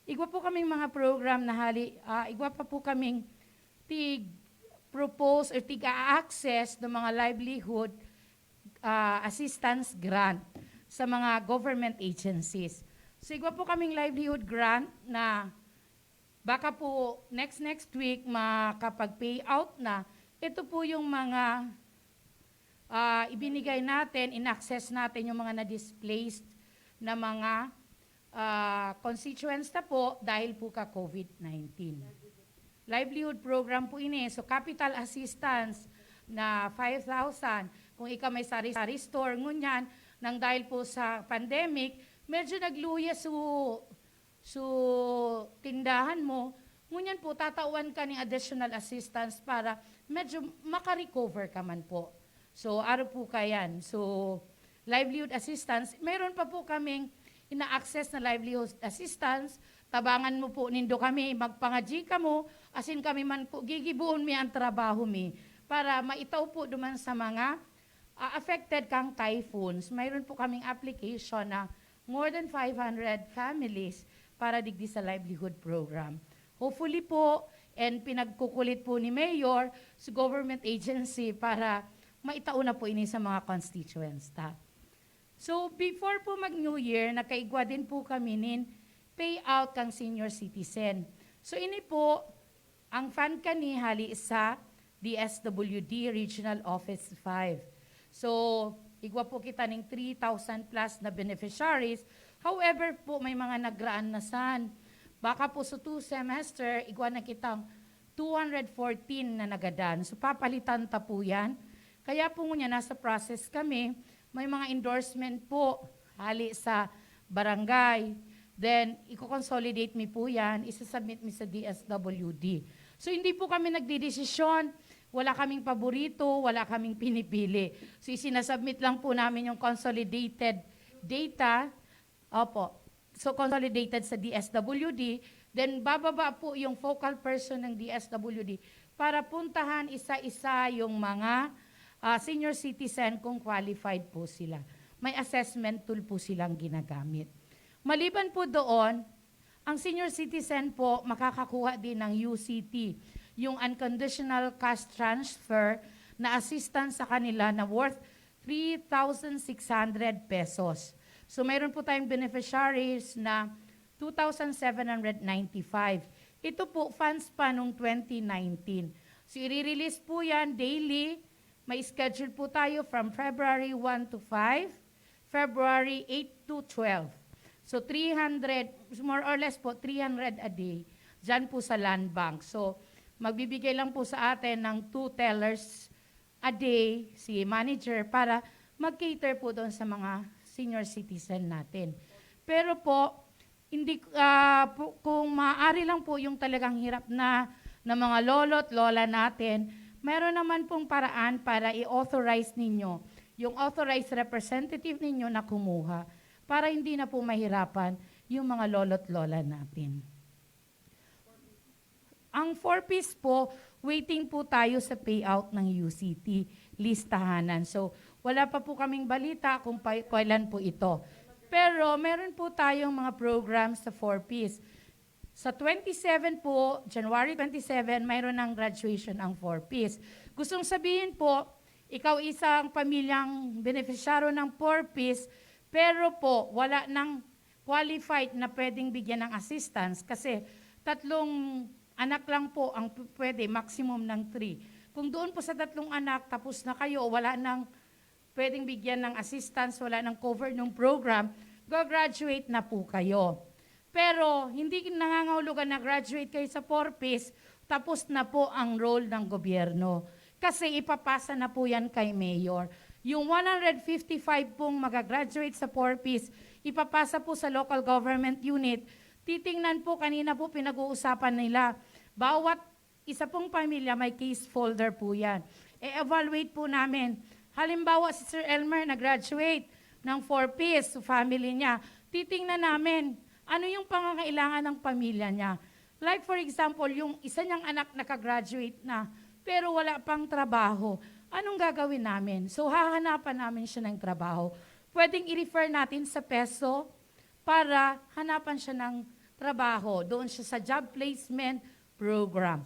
igwa po kaming mga program na hali, igwa pa po kaming propose or tig-access ng mga livelihood assistance grant sa mga government agencies. So igwa po kaming livelihood grant na baka po next week makapag-pay out na. Ito po yung mga ibinigay natin, in-access natin yung mga na-displaced na mga constituents na po dahil po ka COVID-19. Livelihood program po ini. So capital assistance na 5,000. Kung ikaw may sari-sari store, ngunyan, nang dahil po sa pandemic, medyo nagluya su tindahan mo, ngunyan po tatawan ka ng additional assistance para medyo makarecover ka man po. So aro po kayan. So livelihood assistance, mayroon pa po kaming ina-access na livelihood assistance, tabangan mo po nindo kami, magpangaji ka mo, asin kami man po, gigibuon mi ang trabaho mi, para maitaw po duman sa mga affected kang typhoons, mayroon po kaming application na more than 500 families para digdi sa livelihood program. Hopefully po, and pinagkukulit po ni Mayor sa government agency para maitauna po ini sa mga constituents ta. So before po mag-New Year, nakaigwa din po kami nin payout kang senior citizen. So ini po, ang fund kani hali sa DSWD Regional Office 5. So, igwa po kita ng 3,000 plus na beneficiaries. However po, may mga nagraan na san. Baka po sa 2 semester, igwa na kitang 214 na nagadan. So, papalitan ta po yan. Kaya po nga nasa process kami, may mga endorsement po hali sa barangay. Then, i-consolidate mi po yan, isasubmit mi sa DSWD. So, hindi po kami nagdidesisyon, wala kaming paborito, wala kaming pinipili. So, isinasubmit lang po namin yung consolidated data. Opo. So, consolidated sa DSWD. Then, bababa po yung focal person ng DSWD para puntahan isa-isa yung mga senior citizen kung qualified po sila. May assessment tool po silang ginagamit. Maliban po doon, ang senior citizen po makakakuha din ng UCT, yung unconditional cash transfer na assistance sa kanila na worth 3,600 pesos. So mayroon po tayong beneficiaries na 2,795. Ito po funds pa nung 2019. So i-release po yan daily. May schedule po tayo from February 1 to 5, February 8 to 12. So 300, more or less po, 300 a day, dyan po sa land bank. So magbibigay lang po sa atin ng 2 tellers a day, si manager, para mag-cater po doon sa mga senior citizen natin. Pero po, hindi, kung maaari lang po yung talagang hirap na mga lolo't lola natin, meron naman pong paraan para i-authorize ninyo, yung authorized representative ninyo na kumuha, para hindi na po mahirapan yung mga lolo't lola natin. Ang 4-piece po, waiting po tayo sa payout ng UCT, listahanan. So, wala pa po kaming balita kung kailan po ito. Pero meron po tayong mga programs sa 4-piece. Sa 27 po, January 27, mayroon ng graduation ang 4-piece. Gustong sabihin po, ikaw isang pamilyang beneficiaryo ng 4-piece, pero po, wala nang qualified na pwedeng bigyan ng assistance kasi 3 anak lang po ang pwede, maximum ng 3. Kung doon po sa 3 anak, tapos na kayo, wala nang pwedeng bigyan ng assistance, wala nang cover ng program, go-graduate na po kayo. Pero hindi nangangahulugan na graduate kayo sa 4-piece, tapos na po ang role ng gobyerno. Kasi ipapasa na po yan kay Mayor. Yung 155 pong magagraduate sa 4-piece, ipapasa po sa local government unit. Titingnan po, kanina po pinag-uusapan nila, bawat isa pong pamilya may case folder po yan. E-evaluate po namin. Halimbawa, si Sir Elmer na-graduate ng 4-piece sa family niya. Titingnan namin, ano yung pangangailangan ng pamilya niya. Like for example, yung isa niyang anak nakagraduate na, pero wala pang trabaho. Anong gagawin namin? So, hahanapan namin siya ng trabaho. Pwedeng i-refer natin sa PESO para hanapan siya ng trabaho. Doon siya sa job placement program.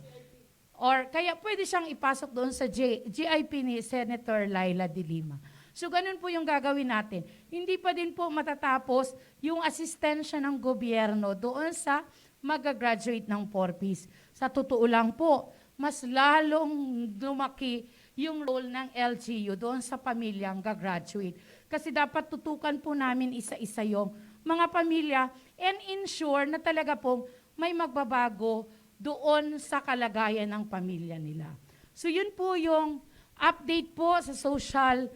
Or kaya pwede siyang ipasok doon sa GIP ni Senator Laila de Lima. So, ganun po yung gagawin natin. Hindi pa din po matatapos yung asistensya ng gobyerno doon sa mag-graduate ng 4-piece. Sa totoo lang po, mas lalong lumaki yung role ng LGU doon sa pamilyang gagraduate. Kasi dapat tutukan po namin isa-isa yung mga pamilya and ensure na talaga pong may magbabago doon sa kalagayan ng pamilya nila. So yun po yung update po sa social,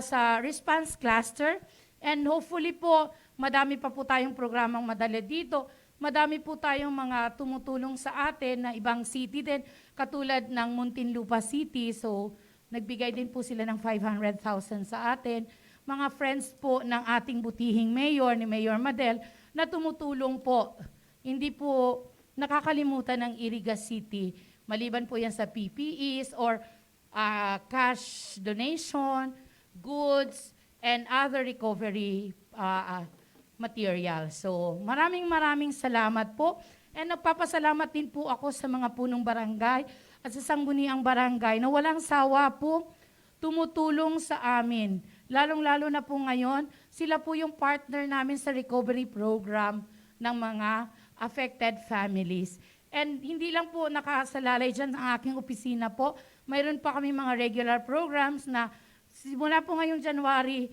sa response cluster, and hopefully po, madami pa po tayong programang madala dito. Madami po tayong mga tumutulong sa atin na ibang city din, katulad ng Muntinlupa City. So, nagbigay din po sila ng 500,000 sa atin. Mga friends po ng ating butihing mayor, ni Mayor Madel, na tumutulong po. Hindi po nakakalimutan ng Iriga City. Maliban po yan sa PPEs or cash donation, goods, and other recovery material. So maraming salamat po. And nagpapasalamat din po ako sa mga punong barangay at sa sangguniang barangay na walang sawa po tumutulong sa amin. Lalong-lalo na po ngayon, sila po yung partner namin sa recovery program ng mga affected families. And hindi lang po nakasalalay dyan ang aking opisina po. Mayroon pa kami mga regular programs na simula po ngayong January,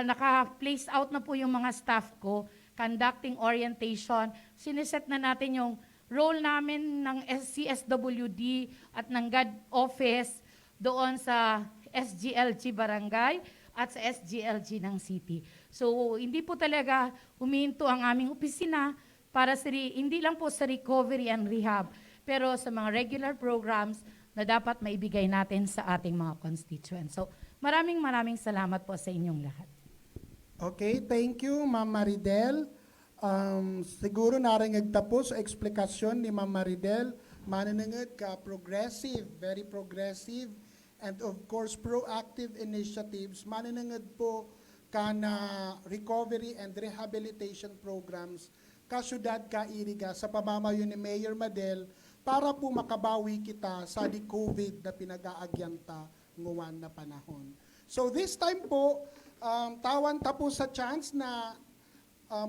naka-place out na po yung mga staff ko, conducting orientation. Siniset na natin yung role namin ng CSWD at ng GAD office doon sa SGLG Barangay at sa SGLG ng City. So, hindi po talaga huminto ang aming opisina para hindi lang po sa recovery and rehab, pero sa mga regular programs na dapat maibigay natin sa ating mga constituents. So, maraming salamat po sa inyong lahat. Okay, thank you, Ma'am Maridel. Siguro naringag tapos sa eksplikasyon ni Ma'am Maridel, mananangad ka progressive, very progressive, and of course, proactive initiatives, mananangad po ka na recovery and rehabilitation programs ka syudad ka Iriga sa pamamayo ni Mayor Madel para po makabawi kita sa di COVID na pinag-aagyanta nguwan na panahon. So this time po, tawan tapos sa chance na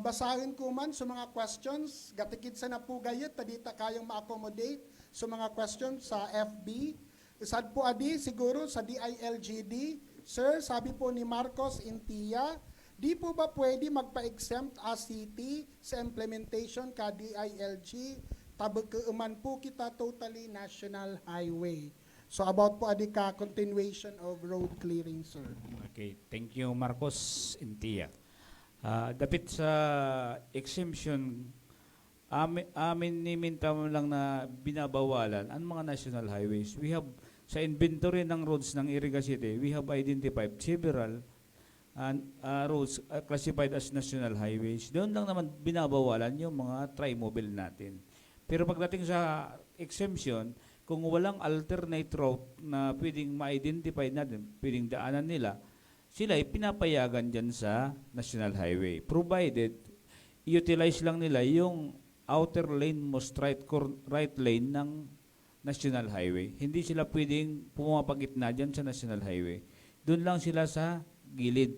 basahin ko man sa mga questions, gatikid sa na po gayet, tadita kayong ma-accommodate sa mga questions sa FB. Isad po adi siguro sa DILGD. Sir, sabi po ni Marcos Intia, di po ba pwede magpa-exempt as city sa implementation ka DILG? Tabagkauman po kita totally national highway. So about po adi ka continuation of road clearing, sir. Okay, thank you Marcos Intia. Dapit sa exemption, amin niminta mo lang na binabawalan ang mga national highways. We have, sa inventory ng roads ng Iriga City, we have identified several roads classified as national highways. Doon lang naman binabawalan yung mga tri-mobile natin. Pero pagdating sa exemption, kung walang alternate route na pwedeng ma-identify natin, pwedeng daanan nila, sila ay pinapayagan dyan sa national highway. Provided, i-utilize lang nila yung outer lane most right lane ng national highway. Hindi sila pwedeng pumapagitna dyan sa national highway. Doon lang sila sa gilid,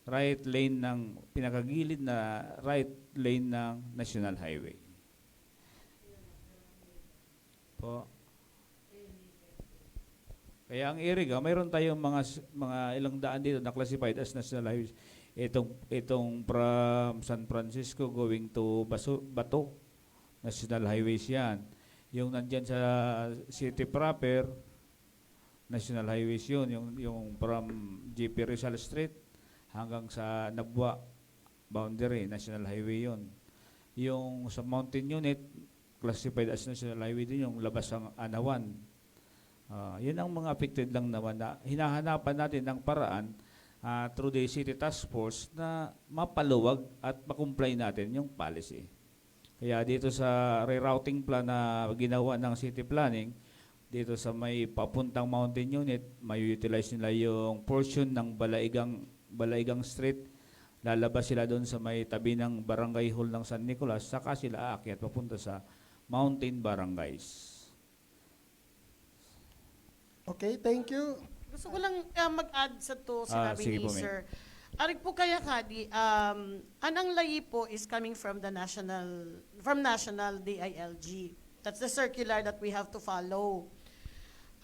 right lane ng, pinakagilid na right lane ng national highway. Po. Kaya ang Iriga, mayroon tayong mga ilang daan dito na classified as national highways. Itong from San Francisco going to Bato, national highways yan. Yung nandyan sa city proper, national highways yun. Yung from GP Rizal Street hanggang sa Nabwa boundary, national highway yun. Yung sa mountain unit, classified as national highway din yung labas ng Anawan. Yun ang mga affected lang naman na hinahanapan natin ng paraan through the City Task Force na mapaluwag at makumply natin yung policy. Kaya dito sa rerouting plan na ginawa ng city planning, dito sa may papuntang mountain unit, may utilize nila yung portion ng Balaigang Street, lalabas sila doon sa may tabi ng barangay hall ng San Nicolas, saka sila aakyat papunta sa mountain barangays. Okay, thank you. Gusto ko lang mag-add sa to sinabi sige ni po, ma'am. Sir. Arig po kaya kadi, anang layi po is coming from the national DILG. That's the circular that we have to follow.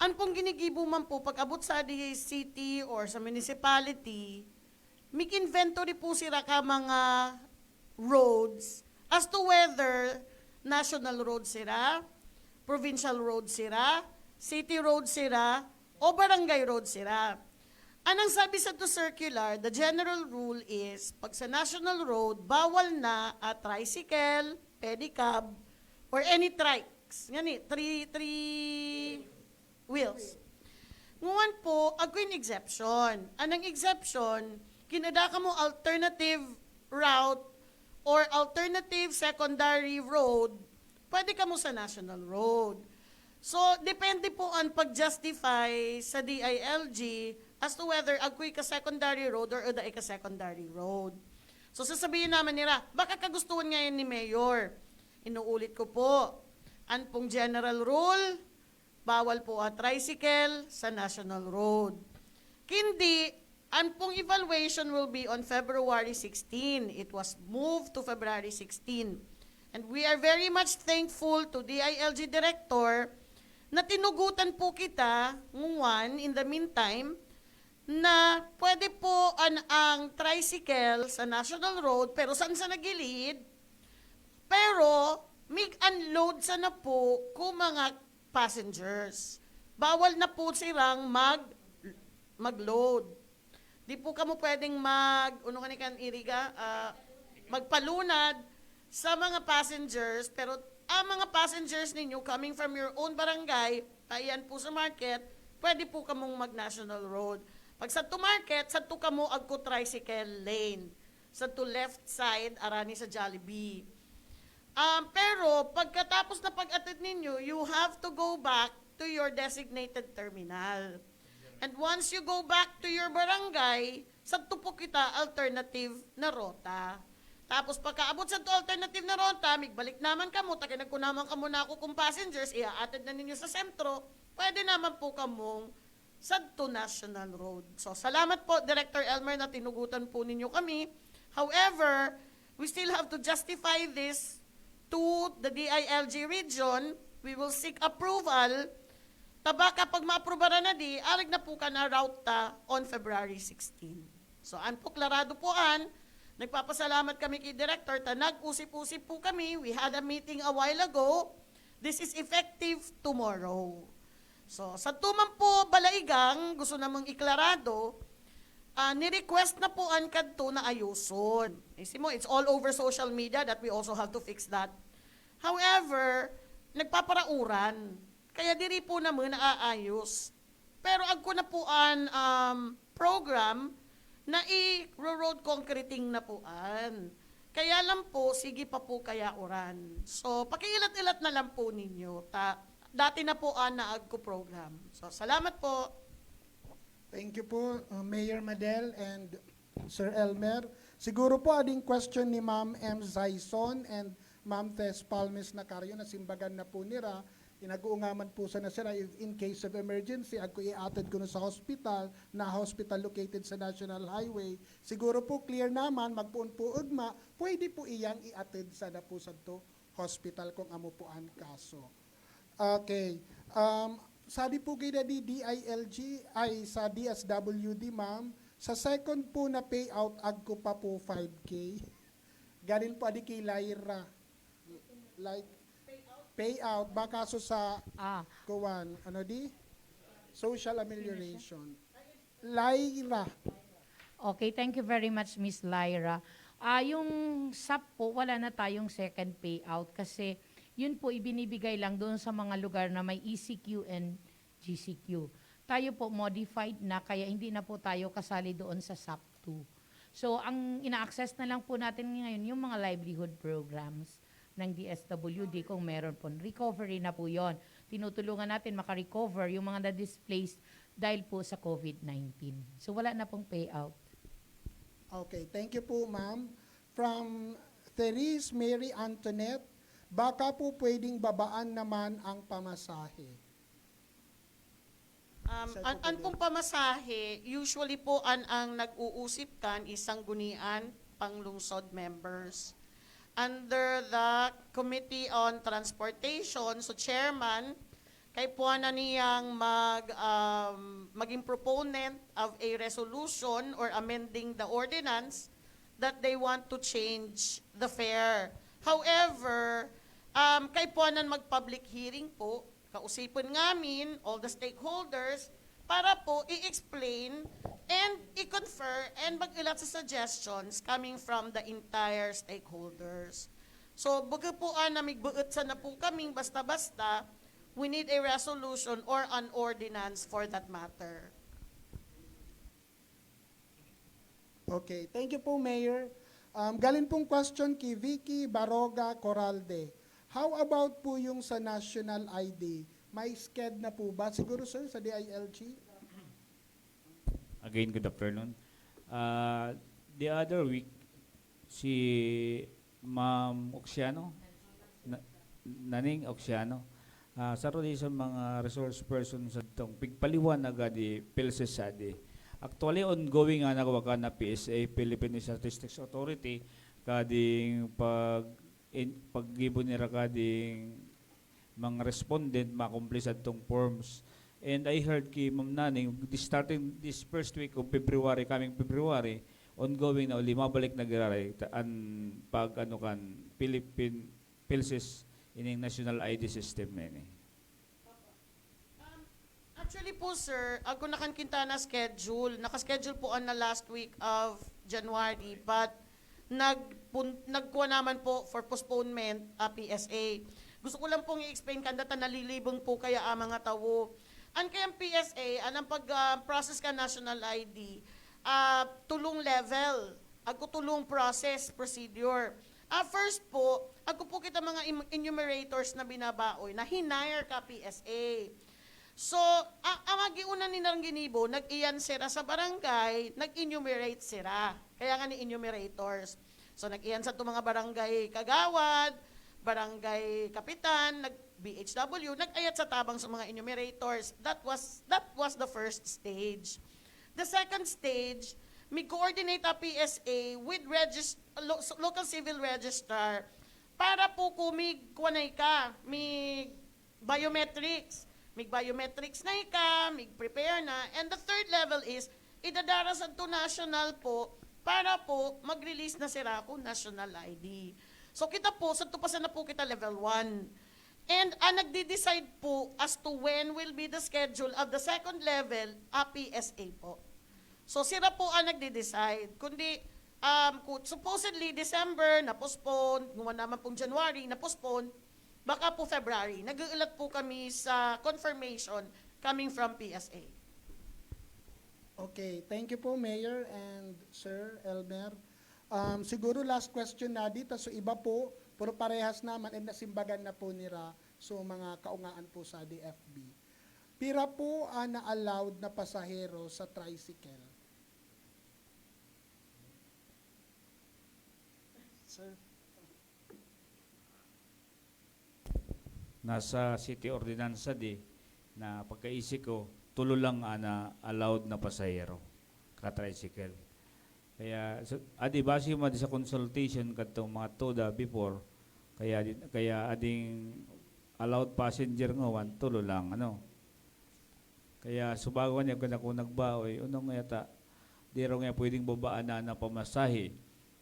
An pong ginigibo man po, pag abot sa di city or sa municipality, may inventory po sila ka mga roads as to whether national road sila, provincial road sila, city road sila, o barangay road sila. Anong sabi sa to circular, the general rule is, pag sa national road, bawal na at tricycle, pedicab, or any trikes. Yan three wheels. Nguwan po, agwin exception. Anong exception, kinada ka mo alternative route or alternative secondary road, pwede ka mo sa national road. So, depende po ang pag-justify sa DILG as to whether ako'y ka-secondary road or the ka-secondary road. So sasabihin naman nila, baka kagustuhan ngayon ni Mayor. Inuulit ko po, ang pong general rule, bawal po ang tricycle sa national road. Kundi, ang pong evaluation will be on February 16. It was moved to February 16. And we are very much thankful to DILG Director na tinugutan po kita, Juan, in the meantime, na pwede po ang tricycle sa national road, pero saan sa nagilid, pero make unload sa na po kung mga passengers. Bawal na po silang mag-load. Di po kamo pwedeng magpalunad sa mga passengers, pero ang mga passengers ninyo coming from your own barangay, ayan po sa market, pwede po kamong mag-national road. Pag sa to market, sa to kamo agko tricycle lane. Sa to left side, arani sa Jollibee. Pero pagkatapos na pag-atid ninyo, you have to go back to your designated terminal. And once you go back to your barangay, sa to po kita alternative na rota. Tapos pagkaabot sa to alternative na rota, migbalik naman kamo, takinagkunaman kamo na ako kung passengers, iaatid na ninyo sa sentro, pwede naman po kamong sa to national road. So salamat po, Director Elmer, na tinugutan po ninyo kami. However, we still have to justify this to the DILG region. We will seek approval. Tabaka pag ma-approbara na di, arig na po ka na route ta on February 16. So an po, klarado po an, nagpapasalamat kami kay Director, ta nag-usip-usip po kami. We had a meeting a while ago. This is effective tomorrow. So, sa tumang po balaigang, gusto namang iklarado, ni-request na po ang kadto na ayuson. Isip mo, it's all over social media that we also have to fix that. However, nagpaparauran. Kaya diri po naman naaayos. Pero agko na po ang program na i-road concreting na po an. Kaya lang po, sige pa po kaya uran. So, pakiilat-ilat na lang po ninyo. Dati na po naag ko program. So, salamat po. Thank you po, Mayor Madel and Sir Elmer. Siguro po ading question ni Ma'am M. Zaison and Ma'am Tess Palmes Nacario na simbagan na po nila. Inaguungaman po sana sila if in case of emergency, ako i-atid ko na sa hospital located sa National Highway. Siguro po clear naman, magpuon po ugma, pwede po iyang i-atid sana po sa to hospital kung amo po ang kaso. Okay. Sabi po kayo na di DILG ay sa DSWD, ma'am. Sa second po na payout, agko pa po 5K. Ganin po adi kay Lyra. Like, payout. Baka so sa kuwan. Ano di? Social amelioration. Lyra. Okay, thank you very much, Miss Lyra. Yung SAP po, wala na tayong second payout kasi yun po ibinibigay lang doon sa mga lugar na may ECQ and GCQ. Tayo po modified na kaya hindi na po tayo kasali doon sa SAP 2. So ang ina-access na lang po natin ngayon yung mga livelihood programs ng DSWD kung meron po. Recovery na po yon. Tinutulungan natin makarecover yung mga na-displaced dahil po sa COVID-19. So wala na pong payout. Okay, thank you po, ma'am. From Therese Mary Antoinette, baka po pwedeng babaan naman ang pamasahe. Ang pong pamasahe, usually po ang nag-uusip kan isang gunian panglungsod members. Under the Committee on Transportation, so chairman, kay po na niyang maging proponent of a resolution or amending the ordinance that they want to change the fare. However, kay po na mag-public hearing po, kausipin ngamin all the stakeholders para po i-explain and i-confer and mag-ilat sa suggestions coming from the entire stakeholders. So, baga po na migbuot sa na po kaming basta-basta, we need a resolution or an ordinance for that matter. Okay, thank you po, Mayor. Galing pong question kay Vicky Baroga Coralde. How about po yung sa national ID? May sked na po ba? Siguro, sir, sa DILG? Again, good afternoon. The other week, si Ma'am Oxiano, Naning Oxiano, sa sa mga resource person sa itong pigpaliwanag di PhilSys sadi. Actually, ongoing nga nagawa na PSA, Philippine Statistics Authority, kading paggibo nila kading mga respondent makumplis sa itong forms. And I heard kay Ma'am Naning, starting this first week of February, coming February, ongoing na uli, mabalik na giraray, pag ano kan, Philippine PhilSys ining national ID system na ini. Actually po sir, ako nakankinta na schedule. Naka-schedule po on na last week of January, but nagkuha naman po for postponement PSA. Gusto ko lang pong i-explain kanda nalilibong po kaya ang mga tawo. Ang kayang PSA, anang pag-process ka national ID, tulong level, ako tulong process, procedure. First po, ako po kita mga enumerators na binabaoy, na hinire ka PSA. So, ang magiunan ni nang ginibo, nag-iyan sira sa barangay, nag-enumerate sira. Kaya nga ni enumerators. So, nag-iyan sa itong mga barangay kagawad, barangay kapitan, BHW, nag-ayat sa tabang sa mga enumerators. That was the first stage. The second stage, may coordinate a PSA with local civil registrar para po kumig-kuanay ka, may biometrics. May biometrics na ika, may prepare na. And the third level is, idadarasan to national po para po mag-release na sila ko national ID. So kita po, sa tupasan na po kita level 1. And nagde-decide po as to when will be the schedule of the second level PSA po. So sila po ang nagde-decide. Kundi, supposedly December, na-postpone, gumawa naman pong January, na-postpone, baka po February. Nag-uulat po kami sa confirmation coming from PSA. Okay, thank you po Mayor and Sir Elmer. Siguro last question na dito, so iba po, pero parehas naman and nasimbagan na po nila so mga kaungaan po sa DFB. Pira po na allowed na pasahero sa tricycle? Sir? Nasa city ordinance di na pagkaisip ko, tulo lang na allowed na pasahero ka-tricycle. Kaya, base mo sa consultation katong mga toda before, kaya ading allowed passenger nga, tulo lang, ano. Kaya, subago niya kung nagbaoy, unong nga yata, di raw nga pwedeng babaan na pamasahe.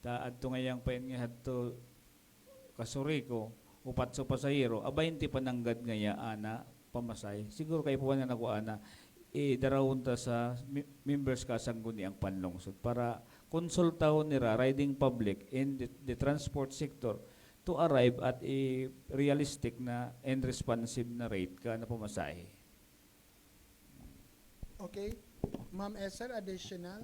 Adto nga yang pain nga hadto kasuriko, upat sa pasahero, 20 pananggad ngaya ana pamasay. Siguro kayo po na nakuha na darawon ta sa members kasangguni ang panlungsod para konsultahon nila riding public in the transport sector to arrive at a realistic na and responsive na rate ka na pamasahe. Okay. Ma'am Esther, additional?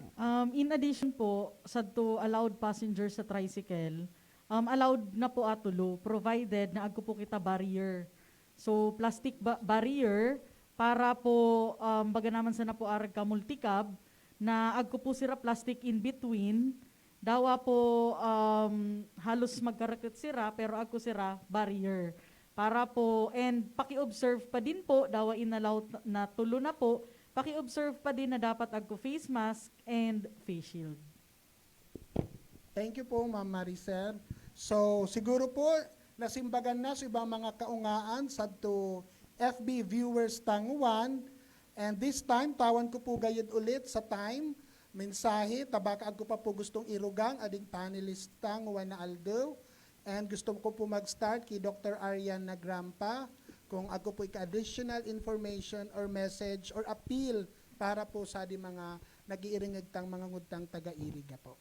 In addition po, sa to allowed passengers sa tricycle, allowed na po atulo, provided na agko po kita barrier. So, plastic barrier, para po, baga naman sa na po arag ka multicab, na agko po sira plastic in between, dawa po halos magkarakit sira, pero agko sira barrier. Para po, and paki-observe pa din po, dawa inallowed na tulo na po, paki-observe pa din na dapat agko face mask and face shield. Thank you po, Ma'am Maricel. So, siguro po, nasimbagan na sa ibang mga kaungaan sa to FB viewers tangwan. And this time, tawan ko po gayud ulit sa time, mensahe, tabaka ko pa po gustong irugang, ading panelist tangwan na Aldo. And gusto ko po mag-start kay Dr. Arian Nagrampa, kung ako po additional information or message or appeal para po sa di mga nag-iiringagtang mga ngudtang taga-iriga po.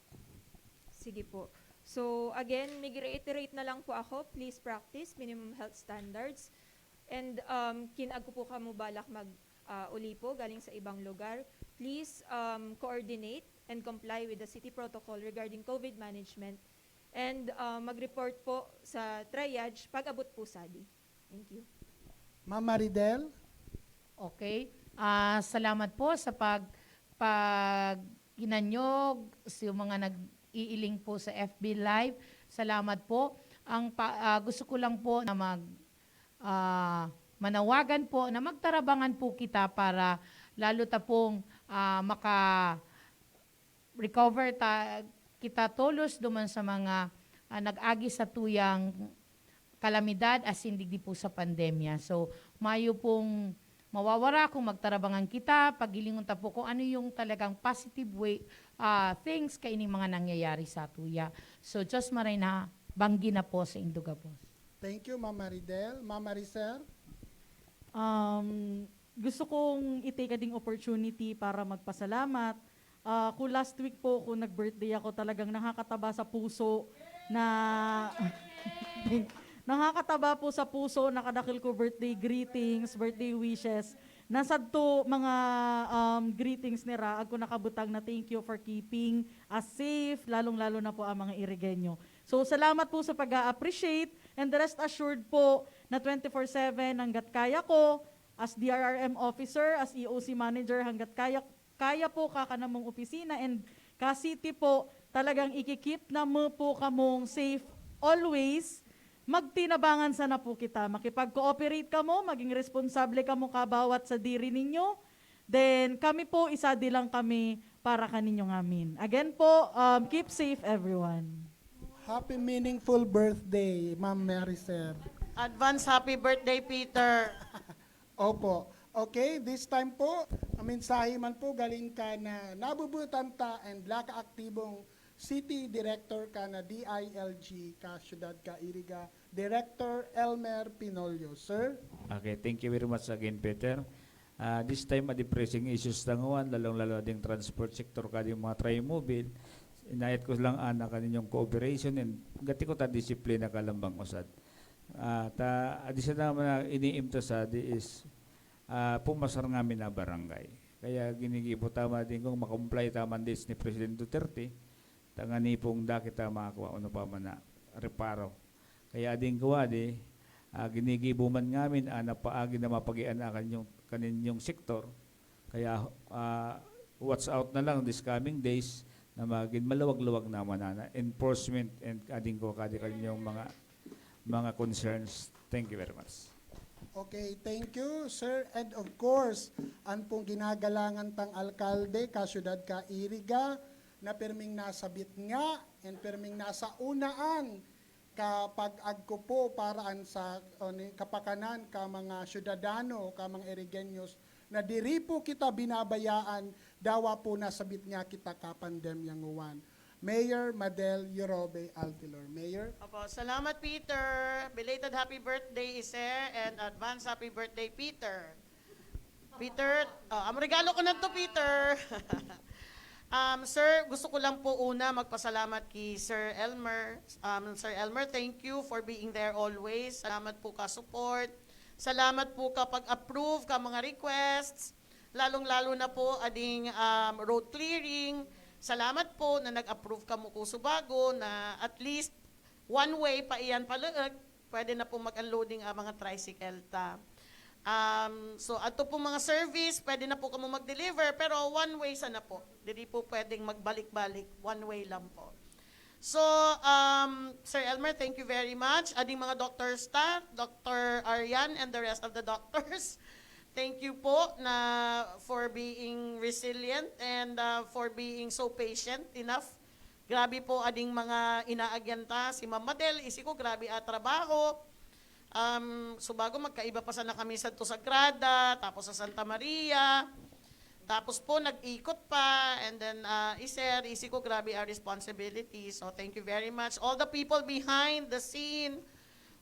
Sige po. So again, mag-reiterate na lang po ako, please practice minimum health standards. And kinag ko po kamo balak uli po galing sa ibang lugar. Please coordinate and comply with the city protocol regarding COVID management. And mag-report po sa triage pag abot po sadi. Thank you. Ma'am Maridel? Okay. Salamat po sa pag ginanyog, yung mga nag-iiling po sa FB Live. Salamat po. Gusto ko lang po na manawagan po na magtarabangan po kita para lalo ta pong maka-recover kita tolos duman sa mga nag-agi sa tuyang kalamidad as hindi po sa pandemya. So, mayo pong mawawara kung magtarabangan kita, pagilingon ta po kung ano yung talagang positive way, things kaining mga nangyayari sa tuya. So, Diyos maray na banggi na po sa Induga po. Thank you, Ma'am Maridel. Ma'am Maricer? Gusto kong i-take ding opportunity para magpasalamat. Kung last week po, kung nag-birthday ako, talagang nakakataba sa puso na nakakataba po sa puso, nakadakil ko birthday greetings, birthday wishes. Nasad to mga greetings nira, ako nakabutang na thank you for keeping us safe, lalong-lalo na po ang mga Irigenyo. So salamat po sa pag-appreciate and rest assured po na 24/7 hanggat kaya ko, as DRRM officer, as EOC manager, hanggat kaya po kakanamong opisina and ka-city po, talagang ikikip na mo po kamong safe always. Magtinabangan sana po kita. Makipag-cooperate ka mo, maging responsable ka mo kabawat sa diri ninyo. Then kami po, isa di lang kami para kaninyo ngamin. Again po, keep safe everyone. Happy meaningful birthday, Ma'am Maricer. Advance happy birthday, Peter. Opo. Okay, this time po, ang mensahe man po galing ka na nabubutan ta and laka-aktibong City Director ka na DILG ka Syudad ka Iriga, Director Elmer Pinolio. Sir? Okay, thank you very much again, Peter. This time, the pressing issues tanguan, lalong-lalo ding transport sector ka yung mga tri-mobile. Inayat ko lang anak kaninyong cooperation and gati ko ta disiplina ka lambang usad. Additional na iniimta sa is pumasar ngamin na barangay. Kaya ginigibo tama din kung makomply taman dis ni President Duterte, tangani pong da kita makakuha ano pa man na reparo. Kaya din kuha di, ginigibo man ngamin napaagi na mapagian na kaninyong sektor. Kaya watch out na lang this coming days na maging maluwag-luwag naman na enforcement and ading ko kaninyong mga concerns. Thank you very much. Okay, thank you, sir. And of course, ang pong ginagalangan tang alkalde, kasyudad ka Iriga, na perming nasabit nga, and perming nasa unaan, kapag agko po paraan sa kapakanan ka mga syudadano, ka mga Irigenyos, na diri po kita binabayaan, dawa po nasabit nga kita ka pandemyang uwan. Mayor Madel Yorobe Altilor. Mayor? Opo, salamat, Peter. Belated happy birthday, Iser, and advance happy birthday, Peter. Peter, ang regalo ko na to, Peter. Sir, gusto ko lang po una magpasalamat kay Sir Elmer. Sir Elmer, thank you for being there always. Salamat po ka support. Salamat po ka pag-approve ka mga requests. Lalong-lalo na po ading road clearing. Salamat po na nag-approve ka mo ko Subago na at least one way pa iyan paluag, pwede na po mag-unloading ang mga tricycle ta. So ato po mga service, pwede na po kamo mag-deliver, pero one way sana po. Hindi po pwedeng magbalik-balik, one way lang po. So, Sir Elmer, thank you very much. Ading mga doctors ta, Dr. Aryan and the rest of the doctors. Thank you po for being resilient and for being so patient enough. Grabe po ading mga inaagyanta. Si Ma'am Madel, isi ko grabe trabaho. Subago magkaiba pa sana kami sa Sagrada, tapos sa Santa Maria. Tapos po nag-ikot pa and then isi ko grabe our responsibility. So thank you very much. All the people behind the scene,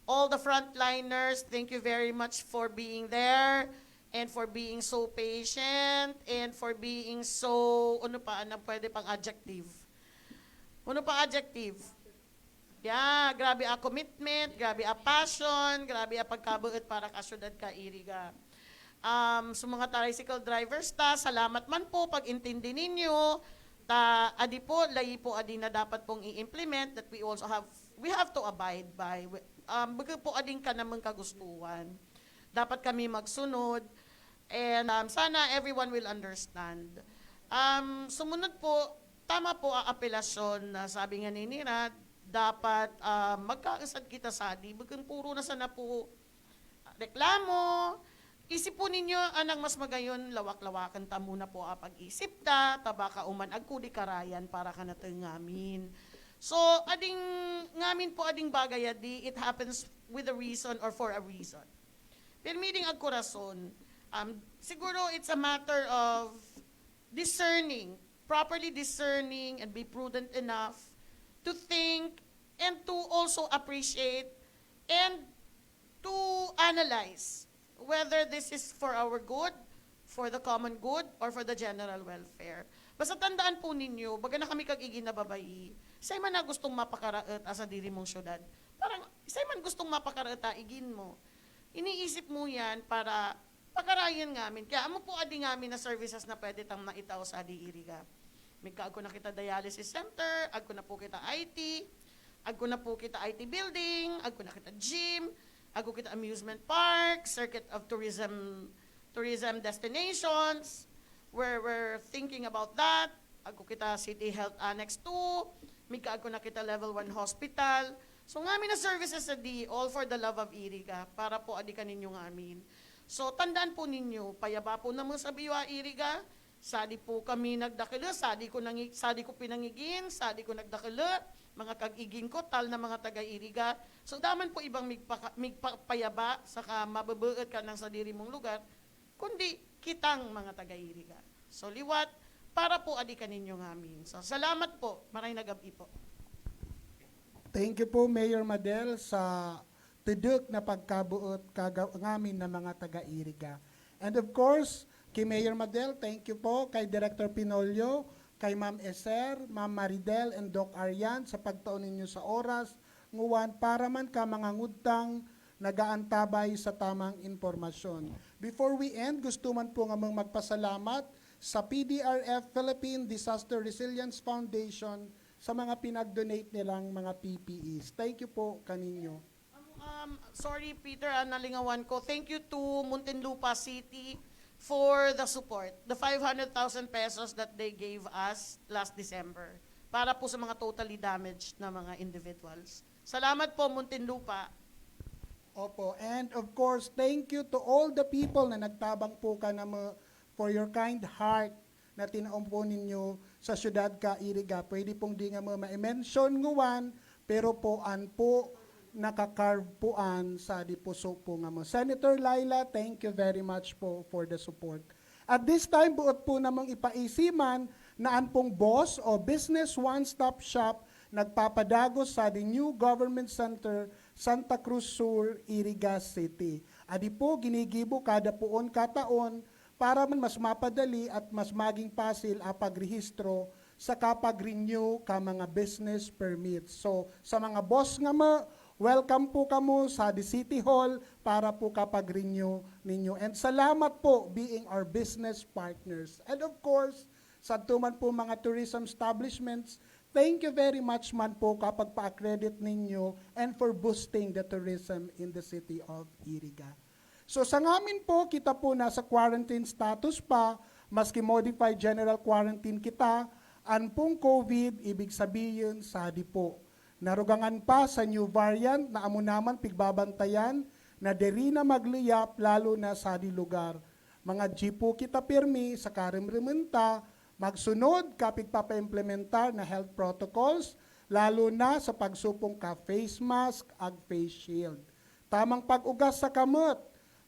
all the frontliners, thank you very much for being there. And for being so patient, and for being so, ano pwede pang adjective? Ano pa adjective? Yeah, grabe a commitment, grabe a passion, grabe a pagkabuot para kasyudad ka Iriga. Sa mga tricycle drivers salamat man po pag-intindi ninyo, adi po, layi po adi na dapat pong i-implement that we have to abide by. Baga po ading ka naman kagustuhan. Dapat kami magsunod. And sana everyone will understand. Sumunod po, tama po ang apelasyon na sabi nga ni Nira, dapat magkakasad kita sa di, bagang puro na sana po reklamo. Isip po ninyo, anang mas magayon, lawak-lawakan ta muna po pag-isip ta, tabaka uman agkudi karayan para ka na ngamin. So, ading ngamin po ading bagay adi, it happens with a reason or for a reason. Permitting ang korason, siguro it's a matter of discerning, properly discerning and be prudent enough to think and to also appreciate and to analyze whether this is for our good, for the common good, or for the general welfare. Basta tandaan po ninyo, baga na kami kagiging na babayi, isay man na gustong mapakaraot sa diri mong syudad. Parang, isay man gustong mapakaraot igin mo. Iniisip mo yan para pagkarayan ngamin. Kaya amo po adi ngamin na services na pwede tang naitaw sa adi iriga. May kaagko na kita dialysis center, agko na po kita IT, agko na po kita IT building, agko na kita gym, agko kita amusement park, circuit of tourism destinations. We're thinking about that. Agko kita City Health Annex 2, may kaagko na kita level 1 hospital. So ngamin na services adi, all for the love of iriga, para po adi kaninyo ngamin. So, tandaan po ninyo, payaba po naman sa biwa iriga, sadi po kami nagdakila, sadi ko pinangigin, sadi ko nagdakila, mga kag-igin ko, tal na mga taga-iriga. So, daman po ibang migpayaba, saka mababuot ka ng sa diri mong lugar, kundi kitang mga taga-iriga. So, liwat, para po adi kaninyo ngamin. So, salamat po, maray nagabi po. Thank you po, Mayor Madel, sa tudok na pagkabuot ngamin ng mga taga-iriga. And of course, kay Mayor Madel, thank you po, kay Director Pinolio, kay Ma'am Eser, Ma'am Maridel, and Doc Arian sa pagtaon ninyo sa oras, nguwan para man ka mga ngudtang nagaantabay sa tamang impormasyon. Before we end, gusto man po nga magpasalamat sa PDRF Philippine Disaster Resilience Foundation sa mga pinag-donate nilang mga PPEs. Thank you po kaninyo. Sorry, Peter, nalingawan ko. Thank you to Muntinlupa City for the support. The 500,000 pesos that they gave us last December para po sa mga totally damaged na mga individuals. Salamat po, Muntinlupa. Opo, and of course, thank you to all the people na nagtabang po ka na for your kind heart na tinaom po ninyo sa syudad ka Iriga. Pwede pong di nga ma-mention nguwan, pero po nakakarve poan sa di puso po nga mo. Senator Laila, thank you very much po for the support. At this time, buot po namang ipaisiman na pong boss o business one-stop shop nagpapadagos sa the new government center Santa Cruz Sur, Iriga City. Adi po ginigibo kada puon kataon para man mas mapadali at mas maging pasil ang pagrehistro sa kapag-renew ka mga business permits. So sa mga boss nga mo, welcome po kamo sa the City Hall para po kapag-renew ninyo. And salamat po being our business partners. And of course, sa tuman po mga tourism establishments, thank you very much man po kapag pa-accredit ninyo and for boosting the tourism in the city of Iriga. So sa ngamin po, kita po nasa quarantine status pa, maski modified general quarantine kita, anpong COVID, ibig sabihin, sadi po. Narugangan pa sa new variant na amo naman pigbabantayan na deri na magliyap lalo na sa di lugar. Mga jipo kita pirmi sa karimrimenta, magsunod kapit papa-implementar na health protocols, lalo na sa pagsupong ka face mask ag face shield. Tamang pag-ugas sa kamot,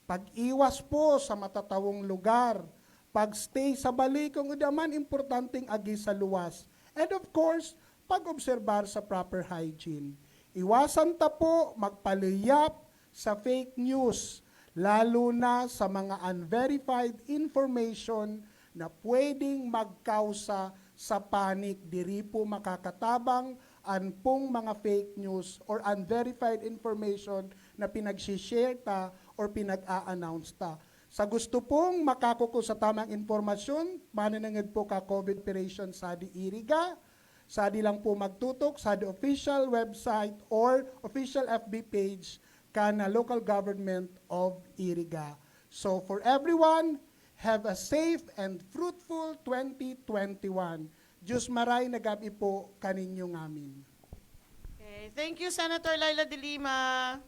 pag-iwas po sa matatawong lugar, pag-stay sa balik kung udaman importanteng agi sa luwas. And of course, pag-obserbar sa proper hygiene. Iwasan ta po magpaliyap sa fake news, lalo na sa mga unverified information na pwedeng magkausa sa panic. Diri po makakatabang anpong mga fake news or unverified information na pinag-share ta or pinag-a-announce ta. Sa gusto pong makakuko sa tamang informasyon, mananangad po ka COVID operation sa di Iriga, sa di lang po magtutok sa the official website or official FB page ka na local government of Iriga. So for everyone, Have a safe and fruitful 2021. Diyos maray na gabi po kaninyo ngamin. Okay. Thank you, Senator Laila de Lima.